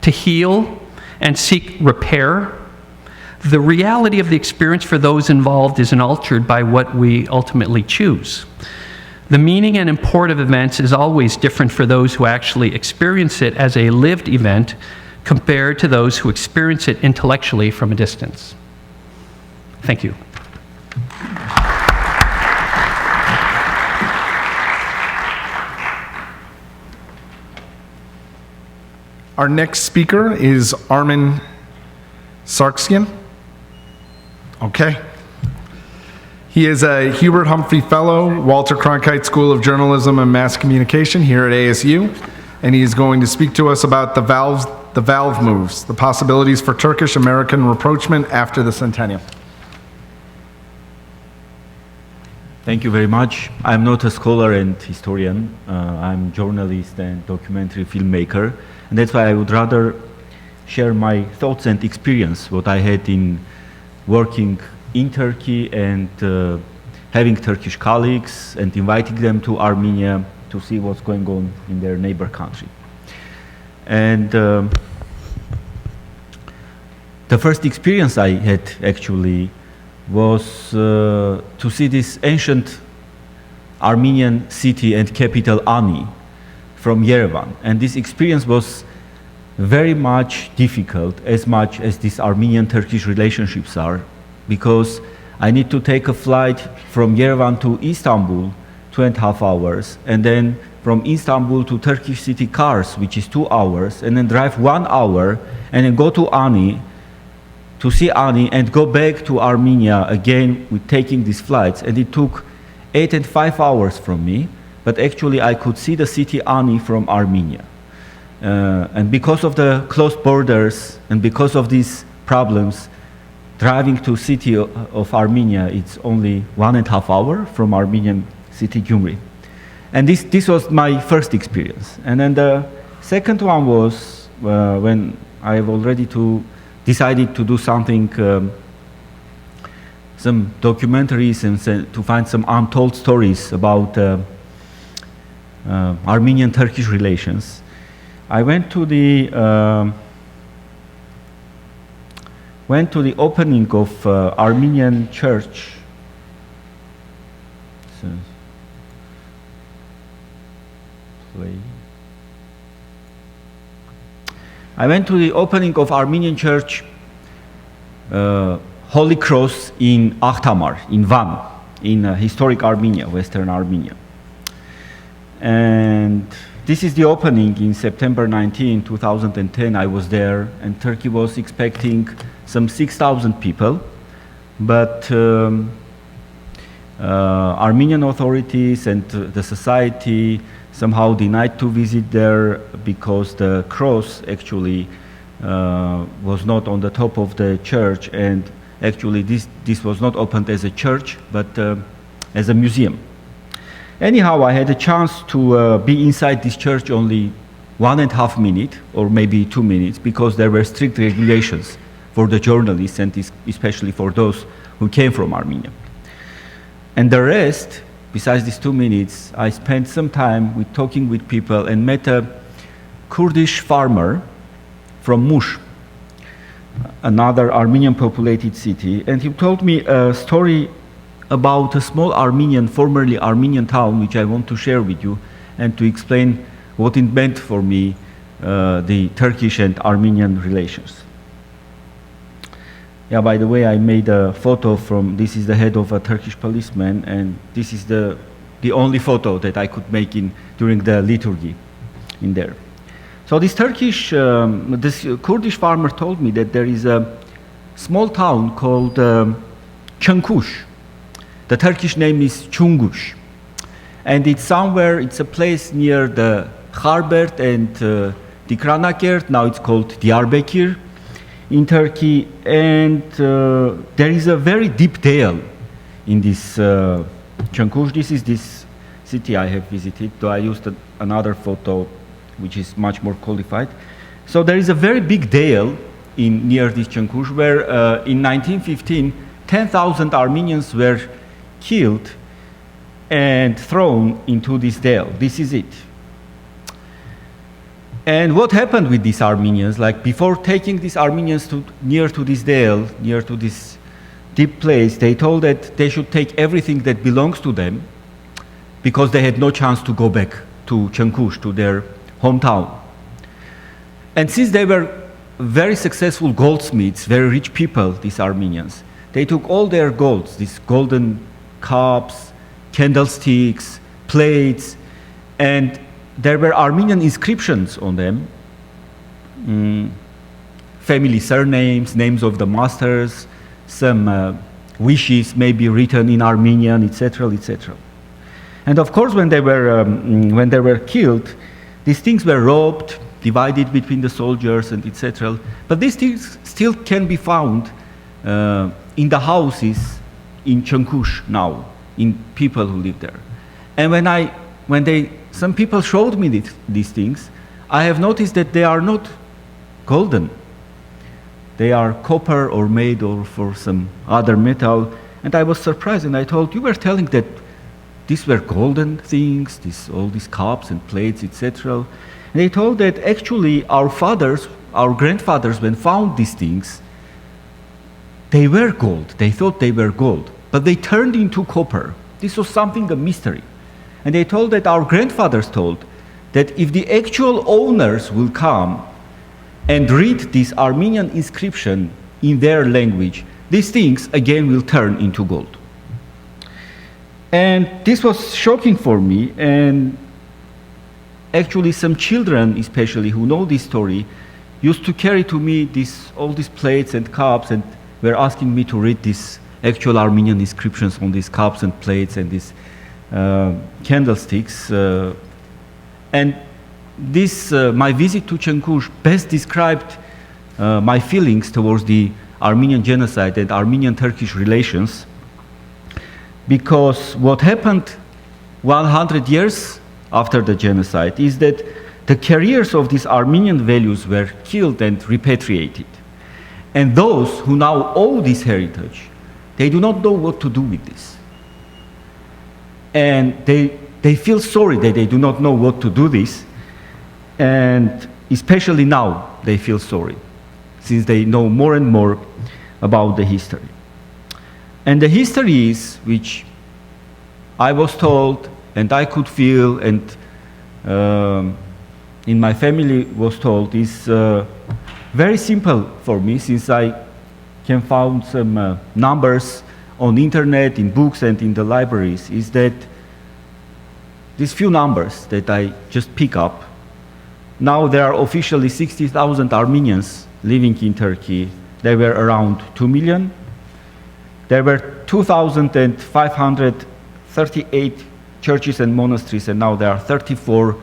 to heal, and seek repair, the reality of the experience for those involved isn't altered by what we ultimately choose. The meaning and import of events is always different for those who actually experience it as a lived event compared to those who experience it intellectually from a distance. Thank you. Our next speaker is Armen Sargsyan. Okay. He is a Hubert Humphrey Fellow, Walter Cronkite School of Journalism and Mass Communication here at ASU, and he is going to speak to us about the valve moves, the possibilities for Turkish-American rapprochement after the centennial. Thank you very much. I'm not a scholar and historian. I'm a journalist and documentary filmmaker, and that's why I would rather share my thoughts and experience, what I had in working in Turkey and having Turkish colleagues and inviting them to Armenia to see what's going on in their neighbor country. And the first experience I had actually was to see this ancient Armenian city and capital Ani from Yerevan. And this experience was very much difficult, as much as these Armenian-Turkish relationships are, because I need to take a flight from Yerevan to Istanbul, 2.5 hours, and then from Istanbul to Turkish city Kars, which is 2 hours, and then drive 1 hour, and then go to Ani, to see Ani, and go back to Armenia again with taking these flights. And it took 8 and 5 hours from me, but actually I could see the city Ani from Armenia. And because of the closed borders and because of these problems, driving to city of Armenia, it's only 1.5 hours from Armenian city Gyumri. And this was my first experience. And then the second one was when I have already decided to do something, some documentaries and to find some untold stories about Armenian-Turkish relations. I went to the opening of Armenian church. I went to the opening of Armenian church, Holy Cross in Akhtamar, in Van, in historic Armenia, Western Armenia. And this is the opening in September 19, 2010. I was there, and Turkey was expecting some 6,000 people, but Armenian authorities and the society somehow denied to visit there because the cross actually was not on the top of the church, and actually this was not opened as a church, but as a museum. Anyhow, I had a chance to be inside this church only 1.5 minutes, or maybe 2 minutes, because there were strict regulations for the journalists, and especially for those who came from Armenia. And the rest, besides these 2 minutes, I spent some time with talking with people and met a Kurdish farmer from Mush, another Armenian populated city, and he told me a story about a small formerly Armenian town, which I want to share with you and to explain what it meant for me, the Turkish and Armenian relations. Yeah, by the way, I made a photo this is the head of a Turkish policeman, and this is the only photo that I could make during the liturgy in there. So this Kurdish farmer told me that there is a small town called Çankuş. The Turkish name is Chungush. And it's a place near the Kharbert and Dikranakert, now it's called Diyarbakir in Turkey. And there is a very deep dale in this Çankuş. This is this city I have visited, though I used another photo which is much more qualified. So there is a very big dale near this Çankuş where in 1915, 10,000 Armenians were killed and thrown into this dale. This is it. And what happened with these Armenians? Like before taking these Armenians near to this dale, near to this deep place, they told that they should take everything that belongs to them because they had no chance to go back to Çankuş, to their hometown. And since they were very successful goldsmiths, very rich people, these Armenians, they took all their golds, these golden cups, candlesticks, plates, and there were Armenian inscriptions on them, family surnames, names of the masters, some wishes may be written in Armenian, etc., etc. And of course, when they were killed, these things were robbed, divided between the soldiers, and etc. But these things still can be found in the houses in Çankuş now, in people who live there. And some people showed me these things, I have noticed that they are not golden. They are copper or made or for some other metal. And I was surprised, and I told, you were telling that these were golden things, all these cups and plates, etc. And they told that actually our grandfathers, when found these things, they were gold. They thought they were gold, but they turned into copper. This was something, a mystery. And they told that our grandfathers told that if the actual owners will come and read this Armenian inscription in their language, these things again will turn into gold. And this was shocking for me, and actually some children especially who know this story used to carry to me all these plates and cups, and were asking me to read these actual Armenian inscriptions on these cups and plates and these candlesticks. And this, my visit to Chenkush best described my feelings towards the Armenian genocide and Armenian-Turkish relations, because what happened 100 years after the genocide is that the carriers of these Armenian values were killed and repatriated. And those who now owe this heritage, they do not know what to do with this. And they feel sorry that they do not know what to do this, and especially now they feel sorry, since they know more and more about the history. And the history is, which I was told and I could feel, and in my family was told, is very simple for me, since I can find some numbers on the internet, in books and in the libraries, is that these few numbers that I just pick up, now there are officially 60,000 Armenians living in Turkey. There were around 2 million. There were 2,538 churches and monasteries, and now there are 34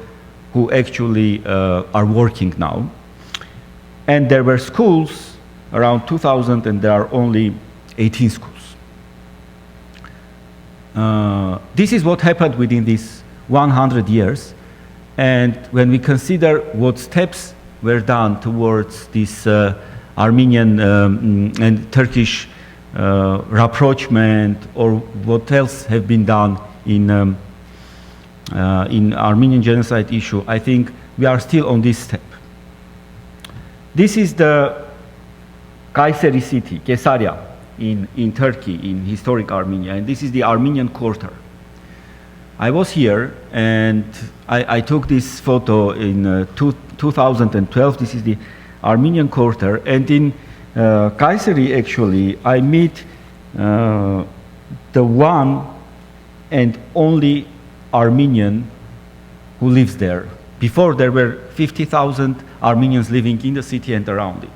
who actually are working now. And there were schools, around 2,000, and there are only 18 schools. This is what happened within these 100 years. And when we consider what steps were done towards this Armenian and Turkish rapprochement, or what else have been done in Armenian genocide issue, I think we are still on this step. This is the Kayseri city, Caesarea, in Turkey, in historic Armenia, and this is the Armenian quarter. I was here, and I took this photo in 2012. This is the Armenian quarter, and in Kayseri, actually, I meet the one and only Armenian who lives there. Before, there were 50,000 Armenians living in the city and around it.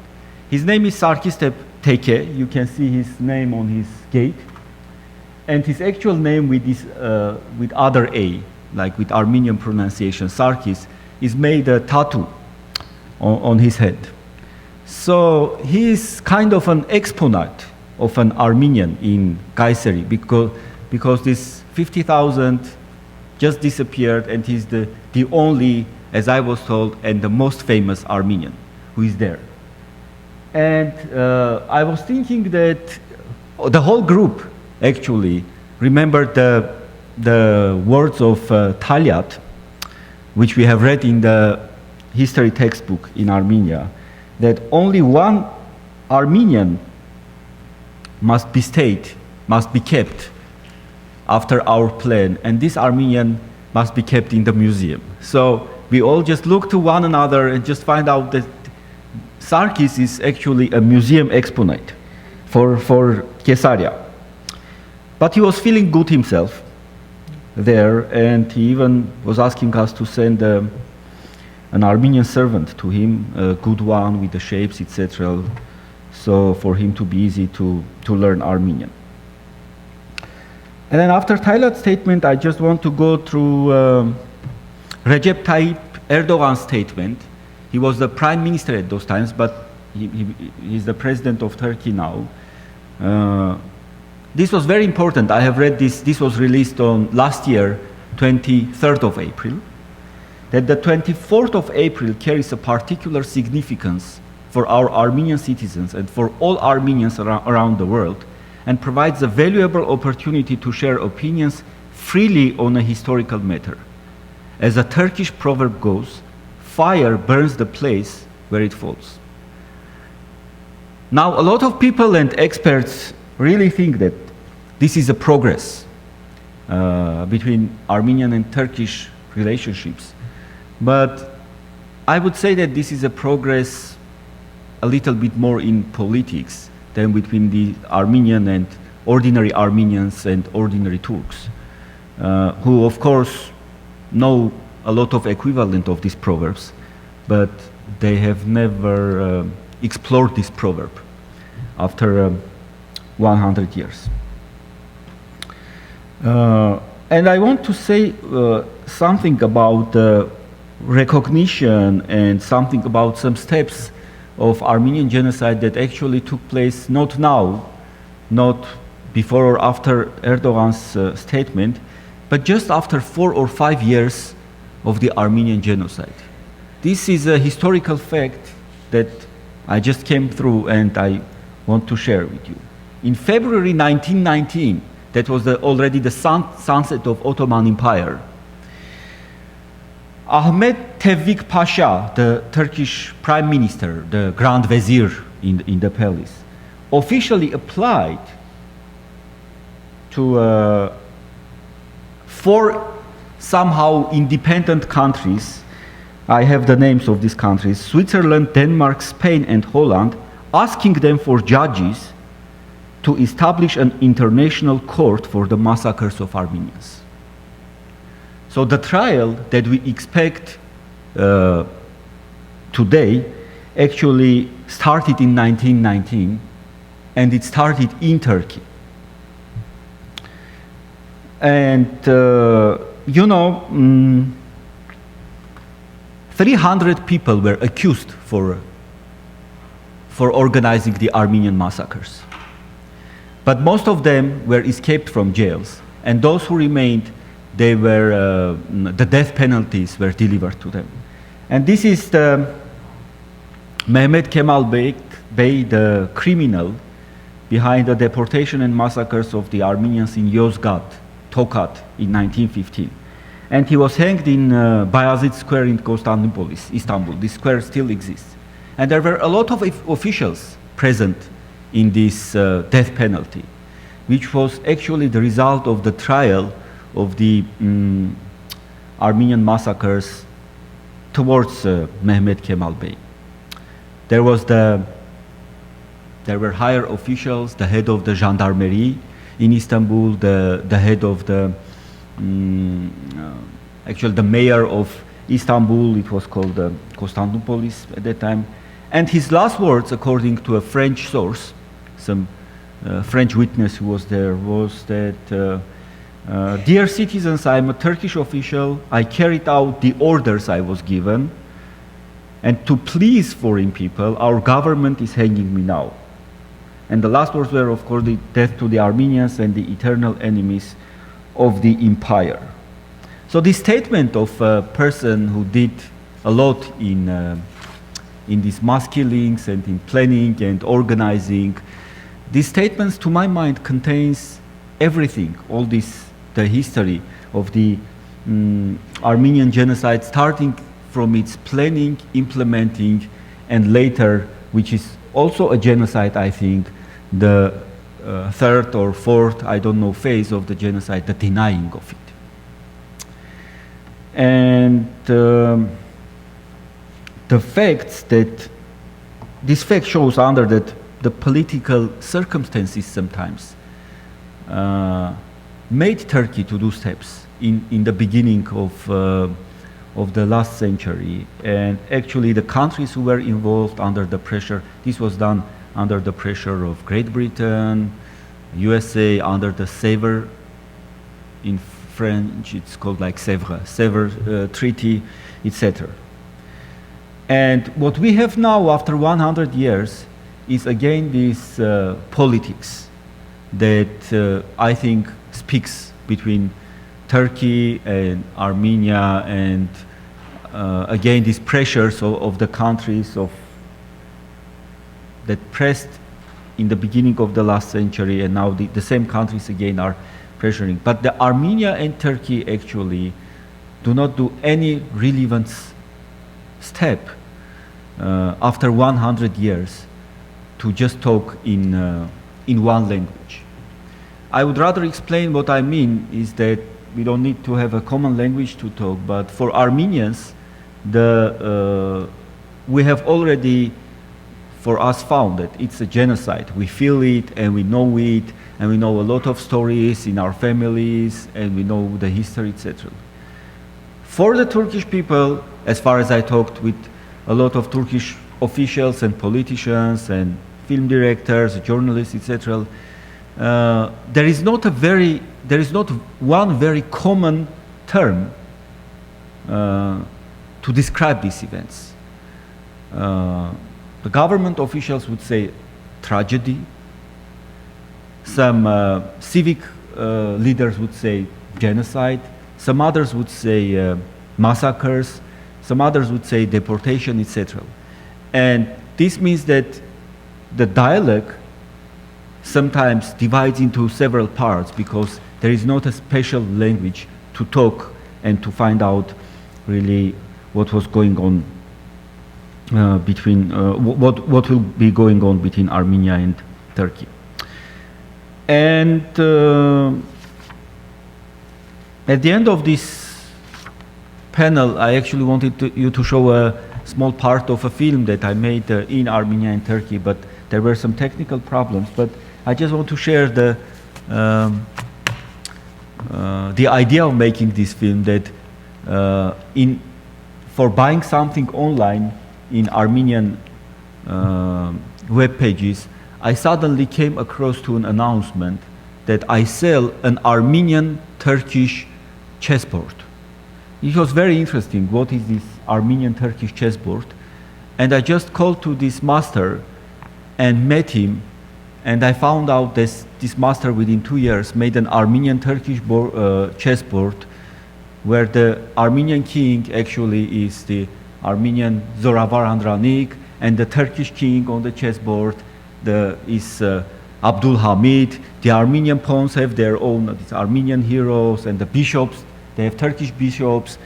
His name is Sargsyan. You can see his name on his gate. And his actual name with this, with other A, like with Armenian pronunciation, Sarkis, is made a tattoo on his head. So he is kind of an exponent of an Armenian in Kayseri, because this 50,000 just disappeared, and he's the only, as I was told, and the most famous Armenian who is there. And I was thinking that the whole group actually remembered the words of Talyat, which we have read in the history textbook in Armenia, that only one Armenian must be kept after our plan, and this Armenian must be kept in the museum. So we all just look to one another and just find out that Sarkis is actually a museum exponent for Caesarea. But he was feeling good himself there, and he even was asking us to send an Armenian servant to him, a good one with the shapes, etc., so for him to be easy to learn Armenian. And then after Talyat's statement, I just want to go through Recep Tayyip Erdogan's statement. He was the prime minister at those times, but he's the president of Turkey now. This was very important. I have read this. This was released on last year, 23rd of April. That the 24th of April carries a particular significance for our Armenian citizens and for all Armenians around the world, and provides a valuable opportunity to share opinions freely on a historical matter. As a Turkish proverb goes, fire burns the place where it falls. Now, a lot of people and experts really think that this is a progress between Armenian and Turkish relationships. But I would say that this is a progress a little bit more in politics than between the Armenian and ordinary Armenians and ordinary Turks, who of course know a lot of equivalent of these proverbs, but they have never explored this proverb after 100 years. And I want to say something about recognition and something about some steps of Armenian genocide that actually took place not now, not before or after Erdogan's statement, but just after 4 or 5 years of the Armenian genocide. This is a historical fact that I just came through and I want to share with you. In February 1919, that was already the sunset of Ottoman Empire, Ahmet Tevfik Pasha, the Turkish prime minister, the Grand Vizier in the palace, officially applied to 4 somehow independent countries. I have the names of these countries: Switzerland, Denmark, Spain, and Holland, asking them for judges to establish an international court for the massacres of Armenians. So the trial that we expect today actually started in 1919, and it started in Turkey. And 300 people were accused for organizing the Armenian massacres. But most of them were escaped from jails, and those who remained, they were, the death penalties were delivered to them. And this is the Mehmet Kemal Bey, the criminal behind the deportation and massacres of the Armenians in Yozgat, Tokat in 1915. And he was hanged in Bayazit Square in Constantinopolis, Istanbul. This square still exists. And there were a lot of officials present in this death penalty, which was actually the result of the trial of the Armenian massacres towards Mehmet Kemal Bey. There were higher officials, the head of the gendarmerie in Istanbul, the head of the, actually the mayor of Istanbul, it was called Constantinopolis at that time. And his last words, according to a French source, some French witness who was there, was that, dear citizens, I am a Turkish official. I carried out the orders I was given. And to please foreign people, our government is hanging me now. And the last words were, of course, the death to the Armenians and the eternal enemies of the empire. So this statement of a person who did a lot in these mass killings and in planning and organizing, these statements, to my mind, contains everything, all this, the history of the Armenian genocide, starting from its planning, implementing, and later, which is also a genocide, I think, the third or fourth, I don't know, phase of the genocide, the denying of it. And the facts that, this fact shows under that the political circumstances sometimes made Turkey to do steps in the beginning of the last century. And actually the countries who were involved under the pressure, this was done under the pressure of Great Britain, USA, under the Sèvres, in French it's called like Sèvres Treaty, etc. And what we have now after 100 years is again this politics that I think speaks between Turkey and Armenia, and again these pressures of the countries that pressed in the beginning of the last century, and now the same countries again are pressuring. But the Armenia and Turkey actually do not do any relevant step after 100 years to just talk in one language. I would rather explain what I mean is that we don't need to have a common language to talk, but for Armenians, we have already for us found that it's a genocide. We feel it and we know it, and we know a lot of stories in our families, and we know the history, etc. For the Turkish people, as far as I talked with a lot of Turkish officials and politicians and film directors, journalists, etc., there is not one very common term to describe these events. The government officials would say tragedy. Some civic leaders would say genocide. Some others would say massacres. Some others would say deportation, etc. And this means that the dialogue sometimes divides into several parts because there is not a special language to talk and to find out really what was going on what will be going on between Armenia and Turkey. And at the end of this panel, I actually wanted you to show a small part of a film that I made in Armenia and Turkey, but there were some technical problems. But I just want to share the idea of making this film, that for buying something online in Armenian web pages, I suddenly came across to an announcement that I sell an Armenian Turkish chessboard. It was very interesting. What is this Armenian Turkish chessboard? And I just called to this master and met him, and I found out that this master within 2 years made an Armenian Turkish chessboard where the Armenian king actually is the Armenian Zoravar Andranik, and the Turkish king on the chessboard is Abdul Hamid. The Armenian pawns have their own Armenian heroes, and the bishops, they have Turkish bishops,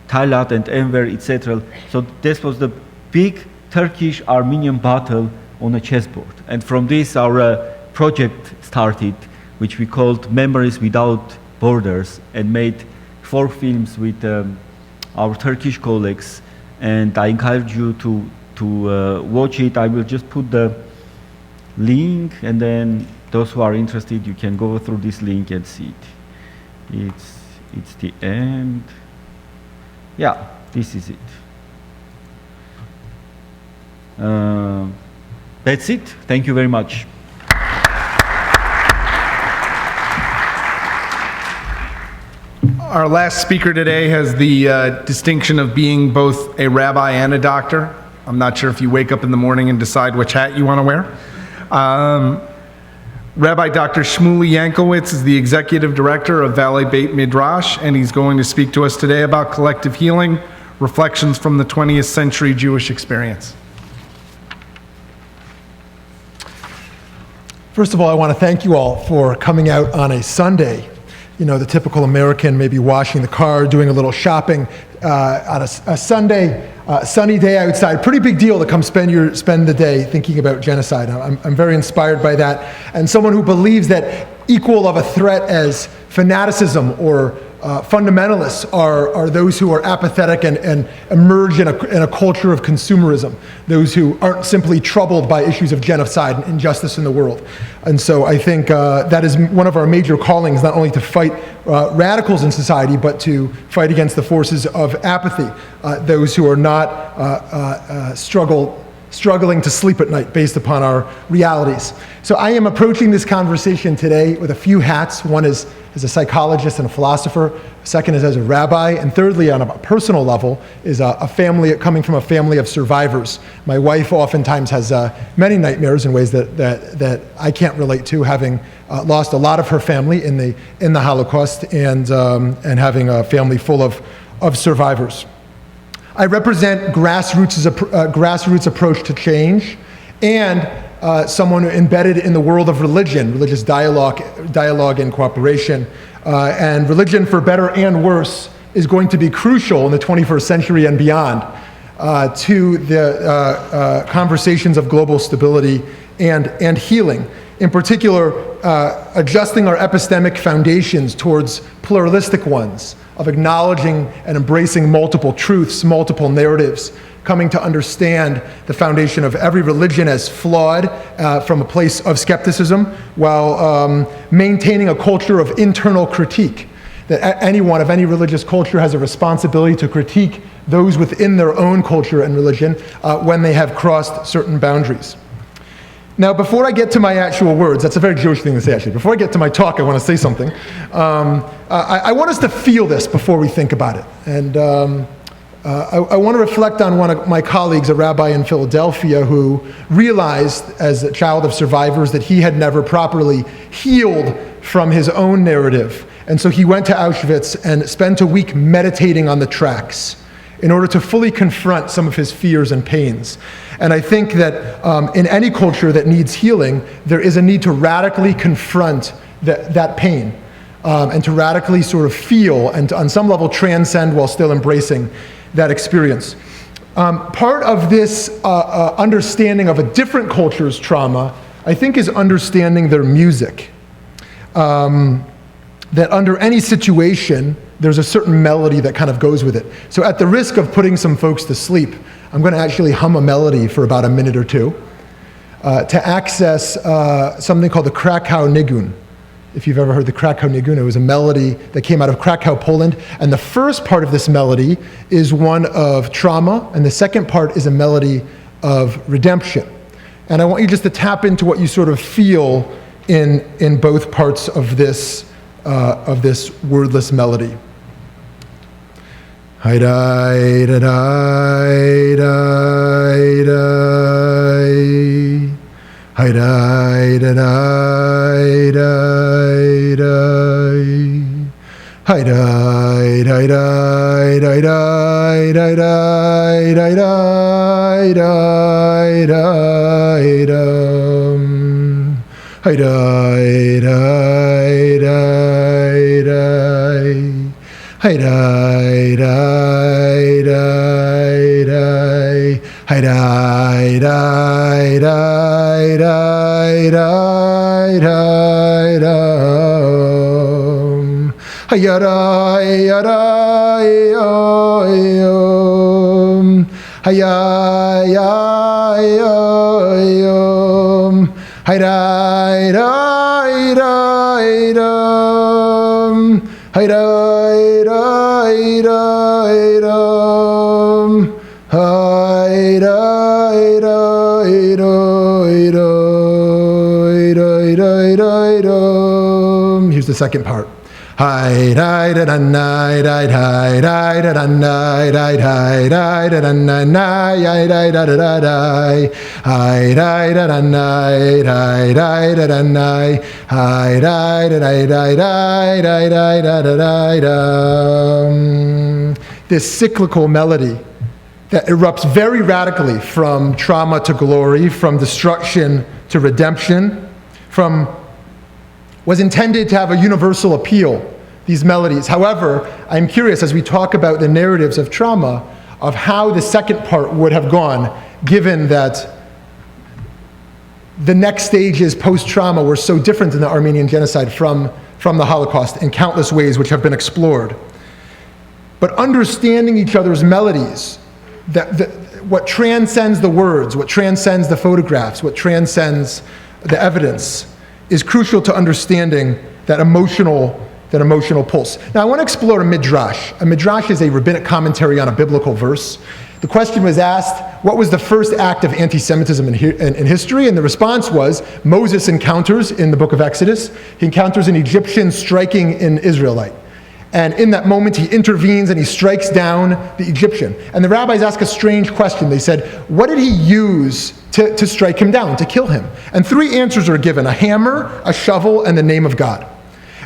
Talat and Enver, etc. So this was the big Turkish-Armenian battle on a chessboard. And from this our project started, which we called Memories Without Borders, and made 4 films with our Turkish colleagues. And I encourage you to watch it. I will just put the link, and then those who are interested, you can go through this link and see it. It's the end. Yeah, this is it. That's it. Thank you very much. Our last speaker today has the distinction of being both a rabbi and a doctor. I'm not sure if you wake up in the morning and decide which hat you want to wear. Rabbi Dr. Shmuly Yanklowitz is the executive director of Valley Beit Midrash, and he's going to speak to us today about collective healing, reflections from the 20th century Jewish experience. First of all, I want to thank you all for coming out on a Sunday. You know, the typical American maybe washing the car, doing a little shopping on a Sunday, sunny day outside. Pretty big deal to come spend the day thinking about genocide. I'm very inspired by that. And someone who believes that equal of a threat as fanaticism or fundamentalists are those who are apathetic and emerge in a culture of consumerism, those who aren't simply troubled by issues of genocide and injustice in the world. And so I think that is one of our major callings, not only to fight radicals in society, but to fight against the forces of apathy, those who are not struggling to sleep at night based upon our realities. So I am approaching this conversation today with a few hats. One is as a psychologist and a philosopher. Second is as a rabbi. And thirdly, on a personal level, is coming from a family of survivors. My wife oftentimes has many nightmares in ways that I can't relate to, having lost a lot of her family in the Holocaust and having a family full of survivors. I represent grassroots approach to change, and someone embedded in the world of religion, religious dialogue and cooperation. And religion, for better and worse, is going to be crucial in the 21st century and beyond to the conversations of global stability and healing. In particular, adjusting our epistemic foundations towards pluralistic ones, of acknowledging and embracing multiple truths, multiple narratives, coming to understand the foundation of every religion as flawed from a place of skepticism, while maintaining a culture of internal critique. That anyone of any religious culture has a responsibility to critique those within their own culture and religion when they have crossed certain boundaries. Now, before I get to my actual words, that's a very Jewish thing to say, actually. Before I get to my talk, I want to say something. I want us to feel this before we think about it. And I want to reflect on one of my colleagues, a rabbi in Philadelphia, who realized as a child of survivors that he had never properly healed from his own narrative. And so he went to Auschwitz and spent a week meditating on the tracks in order to fully confront some of his fears and pains. And I think that in any culture that needs healing, there is a need to radically confront that pain and to radically sort of feel and to, on some level, transcend while still embracing that experience. Part of this understanding of a different culture's trauma, I think, is understanding their music. That under any situation, there's a certain melody that kind of goes with it. So at the risk of putting some folks to sleep, I'm going to actually hum a melody for about a minute or two to access something called the Krakow Nigun. If you've ever heard the Krakow Nigun, it was a melody that came out of Krakow, Poland. And the first part of this melody is one of trauma, and the second part is a melody of redemption. And I want you just to tap into what you sort of feel in both parts of this wordless melody. Hi-dai, da-dai, dai, dai. Hi-dai, da-dai, dai, dai. Hi-dai, dai, dai, dai, dai, dai, dai, dai, dai, dai, dai, dum. Hi-dai, dai, dai, dai. Hi-dai, dai, dai, dai. Hi-dai, dai, dai, dai, dai, dai, dum. Hi-ya-dai, ya-dai, yo-yum. Hi-ya-ya-ya-yum. Hi-dai, dai, dai, dum. Hi-dai, dai, dai, dum. Hi-dai, dai, dai, dai, dai, dai, dum. Here's the second part. Hi-dai, da-da-nai, dai-dai, dai-da-da-nai, dai-dai, dai-da-da-nai, dai-dai, da-da-da-dai. Hi-dai, da-da-nai, dai-dai, da-da-nai. Hi-dai, da-dai, dai-dai, dai-dai, da-da-da-dum. This cyclical melody that erupts very radically from trauma to glory, from destruction to redemption, was intended to have a universal appeal, these melodies. However, I'm curious, as we talk about the narratives of trauma, of how the second part would have gone, given that the next stages post-trauma were so different in the Armenian genocide from the Holocaust in countless ways, which have been explored. But understanding each other's melodies, what transcends the words, what transcends the photographs, what transcends the evidence, is crucial to understanding that emotional pulse. Now, I want to explore a midrash. A midrash is a rabbinic commentary on a biblical verse. The question was asked, what was the first act of anti-Semitism in history? And the response was, Moses encounters in the book of Exodus, he encounters an Egyptian striking an Israelite. And in that moment, he intervenes and he strikes down the Egyptian. And the rabbis ask a strange question. They said, what did he use to strike him down, to kill him? And three answers are given: a hammer, a shovel, and the name of God.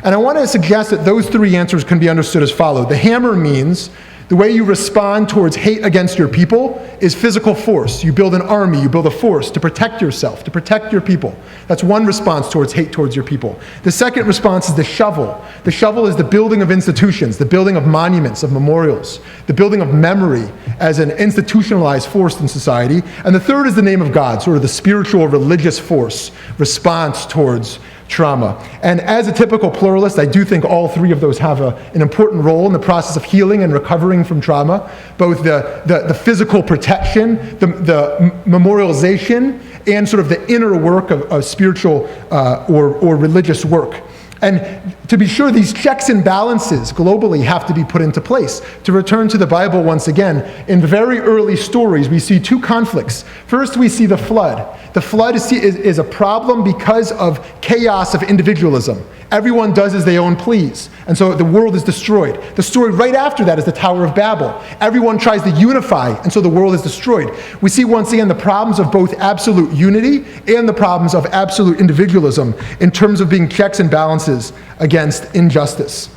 And I want to suggest that those three answers can be understood as follows. The hammer means the way you respond towards hate against your people is physical force. You build an army, you build a force to protect yourself, to protect your people. That's one response towards hate towards your people. The second response is the shovel. The shovel is the building of institutions, the building of monuments, of memorials, the building of memory as an institutionalized force in society. And the third is the name of God, sort of the spiritual, religious force, response towards trauma. And as a typical pluralist, I do think all three of those have an important role in the process of healing and recovering from trauma, both the physical protection, the memorialization, and sort of the inner work of spiritual or religious work. And to be sure, these checks and balances globally have to be put into place. To return to the Bible once again, in very early stories, we see two conflicts. First, we see the flood. The flood is a problem because of chaos of individualism. Everyone does as they own please. And so the world is destroyed. The story right after that is the Tower of Babel. Everyone tries to unify, and so the world is destroyed. We see once again the problems of both absolute unity and the problems of absolute individualism in terms of being checks and balances against injustice.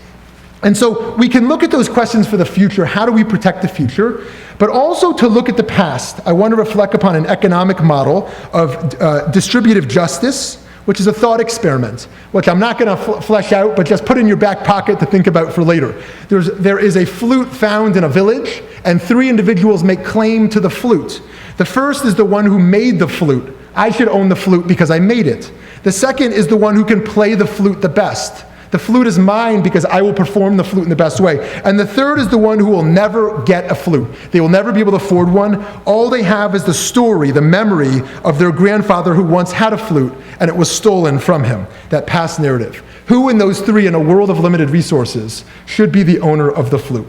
And so we can look at those questions for the future. How do we protect the future? But also to look at the past. I want to reflect upon an economic model of distributive justice, which is a thought experiment, which I'm not going to flesh out, but just put in your back pocket to think about for later. There is a flute found in a village, and 3 individuals make claim to the flute. The first is the one who made the flute. I should own the flute because I made it. The second is the one who can play the flute the best. The flute is mine because I will perform the flute in the best way. And the third is the one who will never get a flute. They will never be able to afford one. All they have is the story, the memory of their grandfather who once had a flute and it was stolen from him, that past narrative. Who in those 3 in a world of limited resources should be the owner of the flute?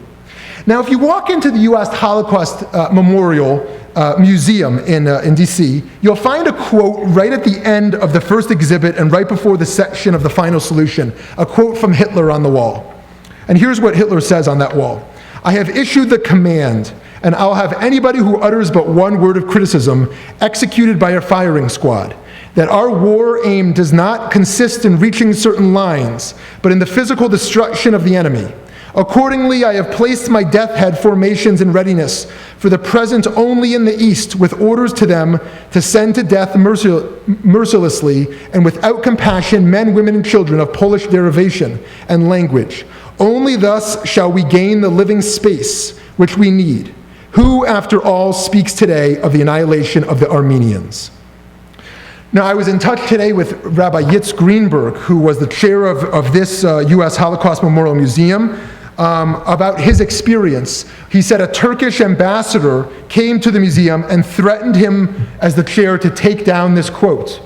Now, if you walk into the U.S. Holocaust Memorial Museum in DC, you'll find a quote right at the end of the first exhibit and right before the section of the final solution, a quote from Hitler on the wall. And here's what Hitler says on that wall. "I have issued the command, and I'll have anybody who utters but one word of criticism executed by a firing squad. That our war aim does not consist in reaching certain lines, but in the physical destruction of the enemy. Accordingly, I have placed my death head formations in readiness for the present only in the east, with orders to them to send to death mercilessly and without compassion men, women, and children of Polish derivation and language. Only thus shall we gain the living space which we need. Who, after all, speaks today of the annihilation of the Armenians?" Now, I was in touch today with Rabbi Yitz Greenberg, who was the chair of this U.S. Holocaust Memorial Museum, about his experience. He said a Turkish ambassador came to the museum and threatened him as the chair to take down this quote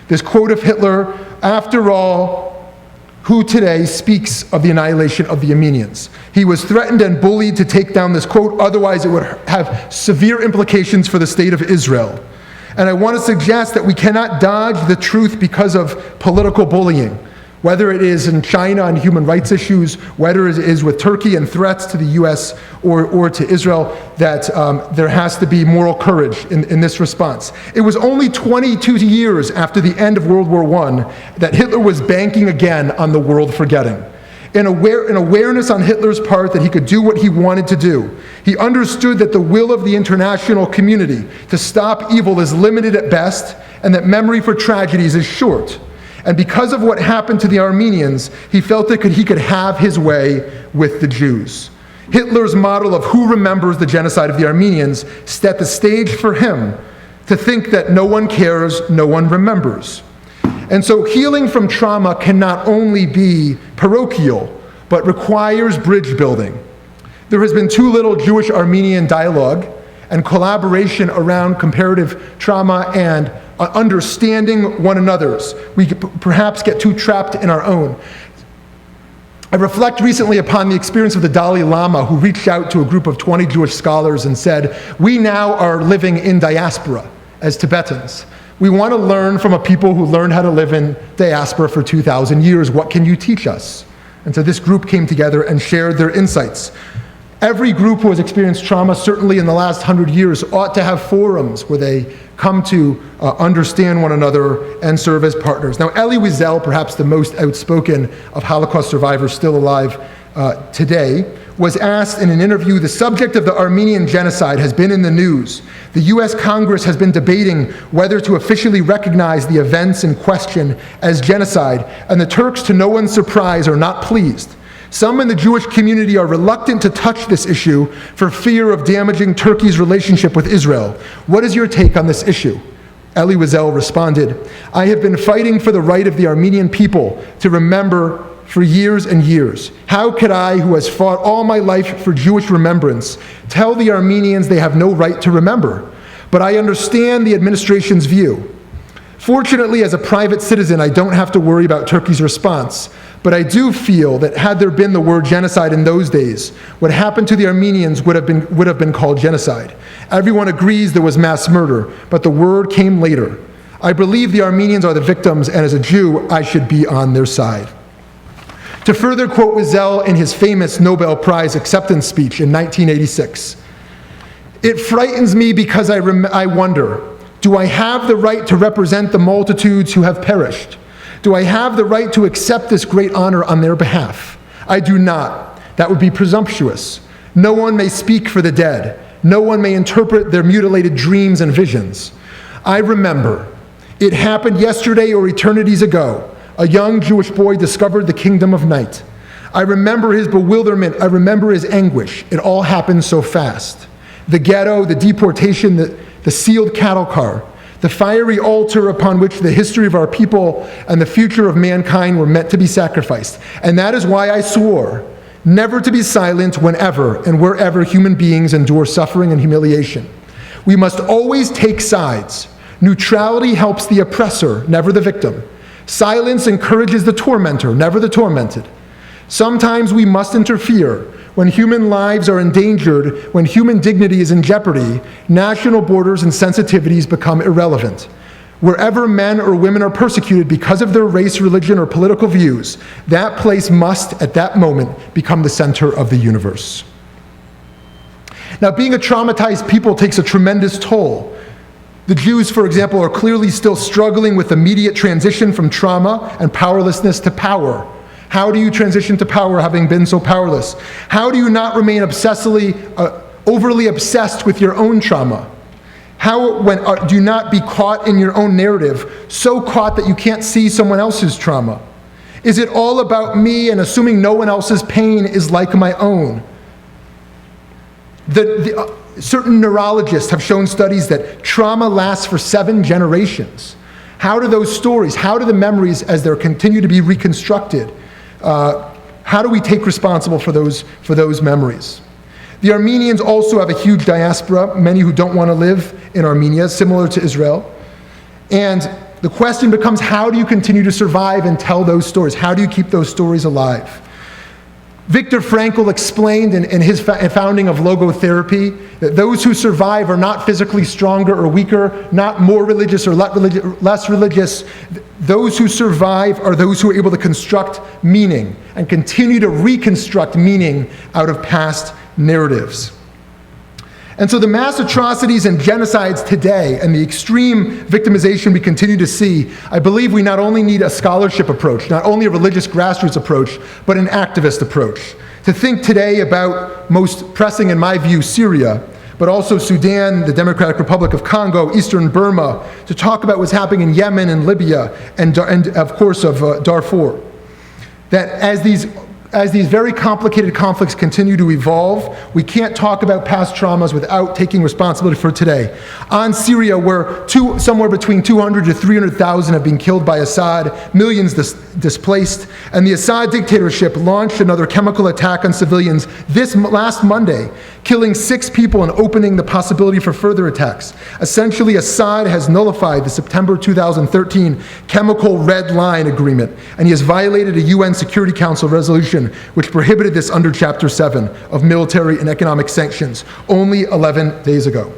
of Hitler, "After all, who today speaks of the annihilation of the Armenians?" He was threatened and bullied to take down this quote, otherwise it would have severe implications for the state of Israel. And I want to suggest that we cannot dodge the truth because of political bullying, whether it is in China on human rights issues, whether it is with Turkey and threats to the U.S. or to Israel, that there has to be moral courage in this response. It was only 22 years after the end of World War I that Hitler was banking again on the world forgetting. An awareness on Hitler's part that he could do what he wanted to do. He understood that the will of the international community to stop evil is limited at best, and that memory for tragedies is short. And because of what happened to the Armenians, he felt that he could have his way with the Jews. Hitler's model of who remembers the genocide of the Armenians set the stage for him to think that no one cares, no one remembers. And so healing from trauma can not only be parochial, but requires bridge building. There has been too little Jewish-Armenian dialogue and collaboration around comparative trauma and understanding one another's. We perhaps get too trapped in our own. I reflect recently upon the experience of the Dalai Lama, who reached out to a group of 20 Jewish scholars and said, "We now are living in diaspora as Tibetans. We want to learn from a people who learned how to live in diaspora for 2,000 years. What can you teach us?" And so this group came together and shared their insights. Every group who has experienced trauma, certainly in the last 100 years, ought to have forums where they come to understand one another and serve as partners. Now, Elie Wiesel, perhaps the most outspoken of Holocaust survivors still alive today, was asked in an interview, "The subject of the Armenian genocide has been in the news. The U.S. Congress has been debating whether to officially recognize the events in question as genocide, and the Turks, to no one's surprise, are not pleased. Some in the Jewish community are reluctant to touch this issue for fear of damaging Turkey's relationship with Israel. What is your take on this issue?" Elie Wiesel responded, "I have been fighting for the right of the Armenian people to remember for years and years. How could I, who has fought all my life for Jewish remembrance, tell the Armenians they have no right to remember? But I understand the administration's view. Fortunately, as a private citizen, I don't have to worry about Turkey's response. But I do feel that had there been the word genocide in those days, what happened to the Armenians would have been called genocide. Everyone agrees there was mass murder, but the word came later. I believe the Armenians are the victims, and as a Jew, I should be on their side." To further quote Wiesel in his famous Nobel Prize acceptance speech in 1986, "It frightens me because I wonder, do I have the right to represent the multitudes who have perished? Do I have the right to accept this great honor on their behalf? I do not. That would be presumptuous. No one may speak for the dead. No one may interpret their mutilated dreams and visions. I remember. It happened yesterday or eternities ago. A young Jewish boy discovered the kingdom of night. I remember his bewilderment. I remember his anguish. It all happened so fast. The ghetto, the deportation, the sealed cattle car, the fiery altar upon which the history of our people and the future of mankind were meant to be sacrificed. And that is why I swore never to be silent whenever and wherever human beings endure suffering and humiliation. We must always take sides. Neutrality helps the oppressor, never the victim. Silence encourages the tormentor, never the tormented. Sometimes we must interfere. When human lives are endangered, when human dignity is in jeopardy, national borders and sensitivities become irrelevant. Wherever men or women are persecuted because of their race, religion, or political views, that place must, at that moment, become the center of the universe." Now, being a traumatized people takes a tremendous toll. The Jews, for example, are clearly still struggling with immediate transition from trauma and powerlessness to power. How do you transition to power having been so powerless? How do you not remain overly obsessed with your own trauma? Do you not be caught in your own narrative, so caught that you can't see someone else's trauma? Is it all about me and assuming no one else's pain is like my own? Certain neurologists have shown studies that trauma lasts for 7 generations. How do those stories, how do the memories, as they continue to be reconstructed, how do we take responsible for those memories? The Armenians also have a huge diaspora, many who don't want to live in Armenia, similar to Israel. And the question becomes, how do you continue to survive and tell those stories? How do you keep those stories alive? Viktor Frankl explained in his founding of logotherapy that those who survive are not physically stronger or weaker, not more religious or less religious. Those who survive are those who are able to construct meaning and continue to reconstruct meaning out of past narratives. And so the mass atrocities and genocides today and the extreme victimization we continue to see, I believe we not only need a scholarship approach, not only a religious grassroots approach, but an activist approach. To think today about, most pressing in my view, Syria, but also Sudan, the Democratic Republic of Congo, Eastern Burma, to talk about what's happening in Yemen and Libya, and of course of Darfur. That as these very complicated conflicts continue to evolve, we can't talk about past traumas without taking responsibility for today. On Syria, where somewhere between 200 to 300,000 have been killed by Assad, millions displaced, and the Assad dictatorship launched another chemical attack on civilians this last Monday, killing 6 people and opening the possibility for further attacks. Essentially, Assad has nullified the September 2013 Chemical Red Line Agreement, and he has violated a UN Security Council resolution which prohibited this under Chapter 7 of military and economic sanctions only 11 days ago.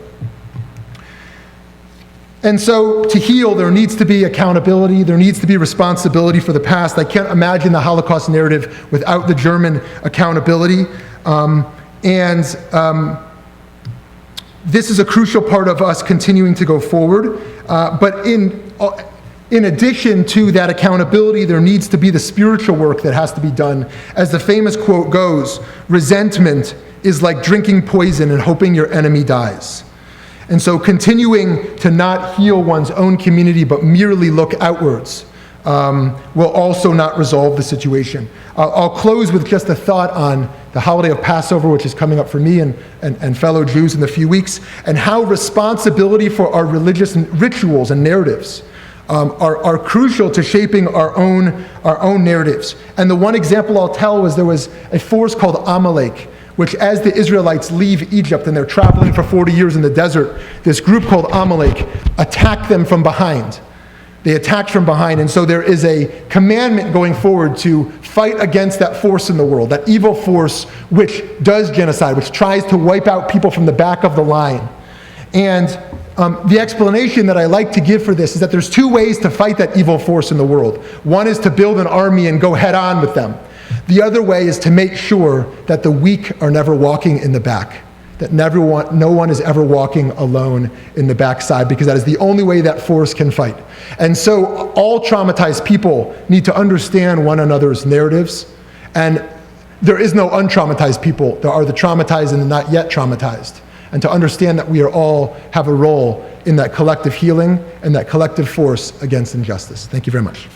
And so to heal, there needs to be accountability, there needs to be responsibility for the past. I can't imagine the Holocaust narrative without the German accountability. This is a crucial part of us continuing to go forward. But in addition to that accountability, there needs to be the spiritual work that has to be done. As the famous quote goes, resentment is like drinking poison and hoping your enemy dies. And so continuing to not heal one's own community, but merely look outwards, will also not resolve the situation. I'll close with just a thought on the holiday of Passover, which is coming up for me and fellow Jews in a few weeks, and how responsibility for our religious rituals and narratives are crucial to shaping our own narratives. And the one example I'll tell was there was a force called Amalek, which as the Israelites leave Egypt and they're traveling for 40 years in the desert, this group called Amalek attacked them from behind. They attacked from behind, and so there is a commandment going forward to fight against that force in the world, that evil force which does genocide, which tries to wipe out people from the back of the line. And the explanation that I like to give for this is that there's two ways to fight that evil force in the world. One is to build an army and go head on with them. The other way is to make sure that the weak are never walking in the back, that no one is ever walking alone in the backside, because that is the only way that force can fight. And so all traumatized people need to understand one another's narratives, and there is no untraumatized people. There are the traumatized and the not yet traumatized. And to understand that we are all have a role in that collective healing and that collective force against injustice. Thank you very much.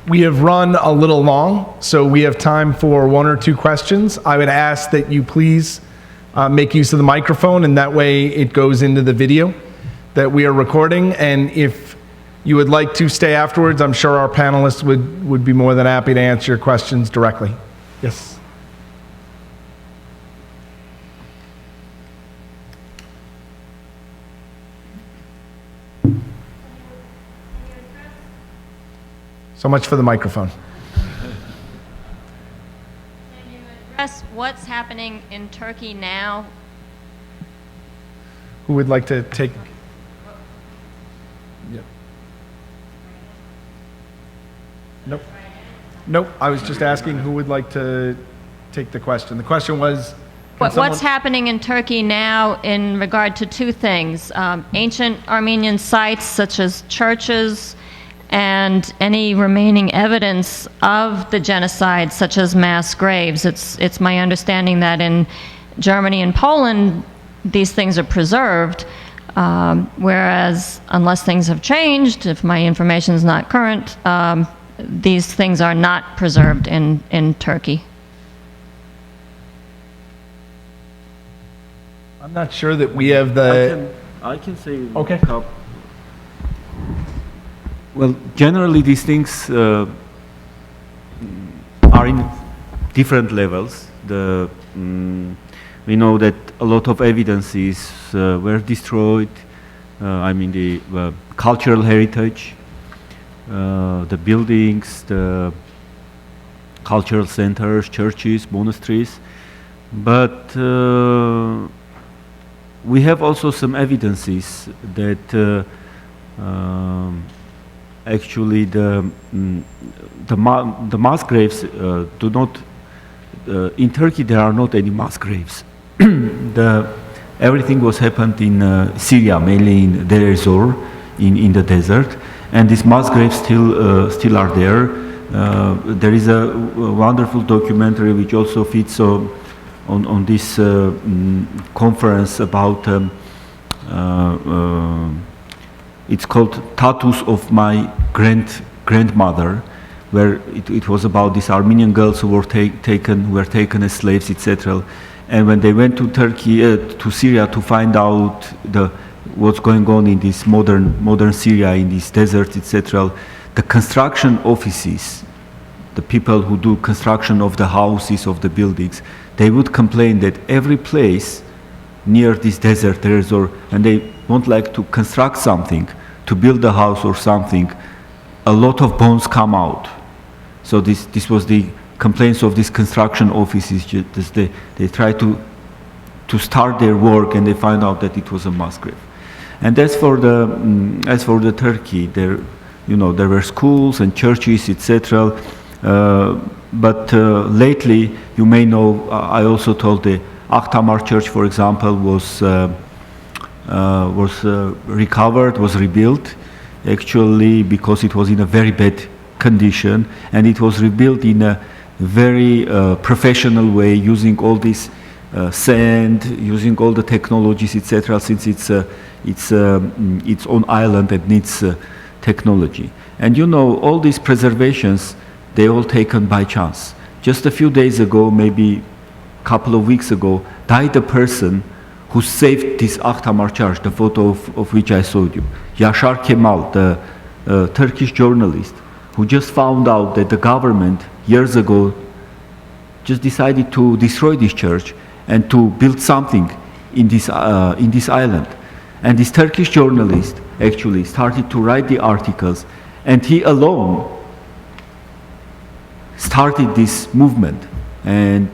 We have run a little long, so we have time for one or two questions. I would ask that you please make use of the microphone, and that way it goes into the video that we are recording. And if you would like to stay afterwards, I'm sure our panelists would be more than happy to answer your questions directly. Yes. So much for the microphone. Can you address what's happening in Turkey now? Who would like to take? Yeah. Nope. Nope. I was just asking who would like to take the question. The question was, What's happening in Turkey now in regard to two things? Ancient Armenian sites such as churches and any remaining evidence of the genocide, such as mass graves. It's my understanding that in Germany and Poland, these things are preserved, whereas unless things have changed, if my information is not current, these things are not preserved in Turkey. I'm not sure that we have the... I can say... Okay. Well, generally these things are in different levels. We know that a lot of evidences were destroyed. I mean the cultural heritage, the buildings, the cultural centers, churches, monasteries. But we have also some evidences that actually the mass graves do not, in Turkey there are not any mass graves. Everything was happened in Syria, mainly in Deir ez-Zor, in the desert, and these mass graves still are there. There is a wonderful documentary which also fits on this conference about it's called Tattoos of My Grandmother, where it was about these Armenian girls who were taken as slaves, etc. And when they went to Turkey, to Syria, to find out what's going on in this modern Syria, in these deserts, etc., the construction offices, the people who do construction of the houses, of the buildings, they would complain that every place near this desert there is, and they won't like to construct something, to build a house or something, a lot of bones come out. So this was the complaints of these construction offices. They try to start their work and they find out that it was a mass grave. And as for the Turkey, there were schools and churches, etc. But lately, you may know, I also told the Akhtamar Church, for example, was recovered, was rebuilt, actually because it was in a very bad condition, and it was rebuilt in a very professional way, using all these sand, using all the technologies, etc. Since it's its own island and needs technology. And you know, all these preservations, they all taken by chance. Just a few days ago, maybe a couple of weeks ago, died a person who saved this Akhtamar Church, the photo of which I showed you. Yashar Kemal, the Turkish journalist, who just found out that the government years ago just decided to destroy this church and to build something in this island. And this Turkish journalist actually started to write the articles, and he alone started this movement. And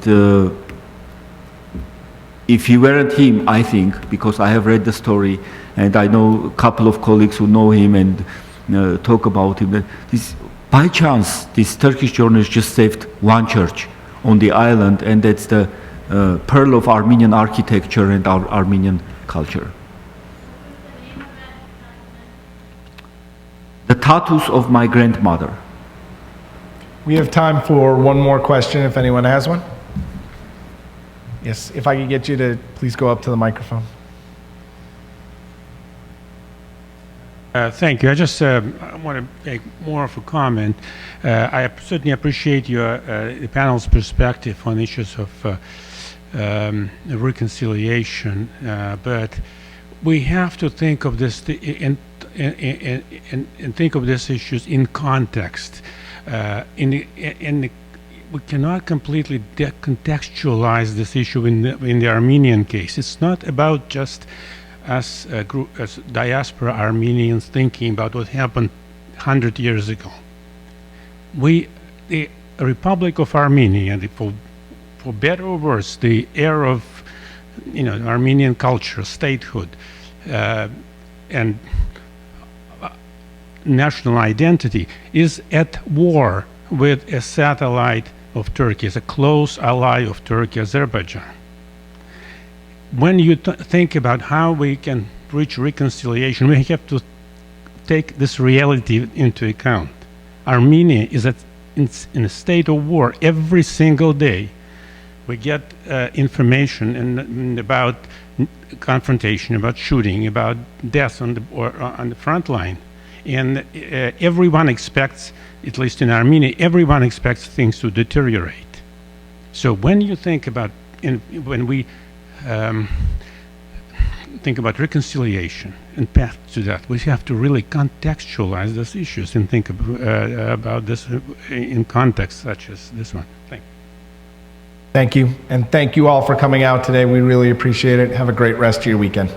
if he weren't him, I think, because I have read the story and I know a couple of colleagues who know him and talk about him, that by chance this Turkish journalist just saved one church on the island, and that's the pearl of Armenian architecture and our Armenian culture. The tattoos of my grandmother. We have time for one more question if anyone has one. Yes, if I could get you to please go up to the microphone. Thank you. I just want to make more of a comment. I certainly appreciate the panel's perspective on issues of reconciliation, but we have to think of this and think of these issues in context. We cannot completely decontextualize this issue in the Armenian case. It's not about just us as diaspora Armenians thinking about what happened 100 years ago. The Republic of Armenia, for better or worse, the era of Armenian culture, statehood, and national identity, is at war with a satellite of Turkey, as a close ally of Turkey, Azerbaijan. When you think about how we can reach reconciliation, we have to take this reality into account. Armenia is in a state of war every single day. We get information about confrontation, about shooting, about deaths on the front line. And everyone expects, at least in Armenia, everyone expects things to deteriorate. So when you think about, when we think about reconciliation and path to that, we have to really contextualize those issues and think about this in context such as this one. Thank you. Thank you, and thank you all for coming out today. We really appreciate it. Have a great rest of your weekend.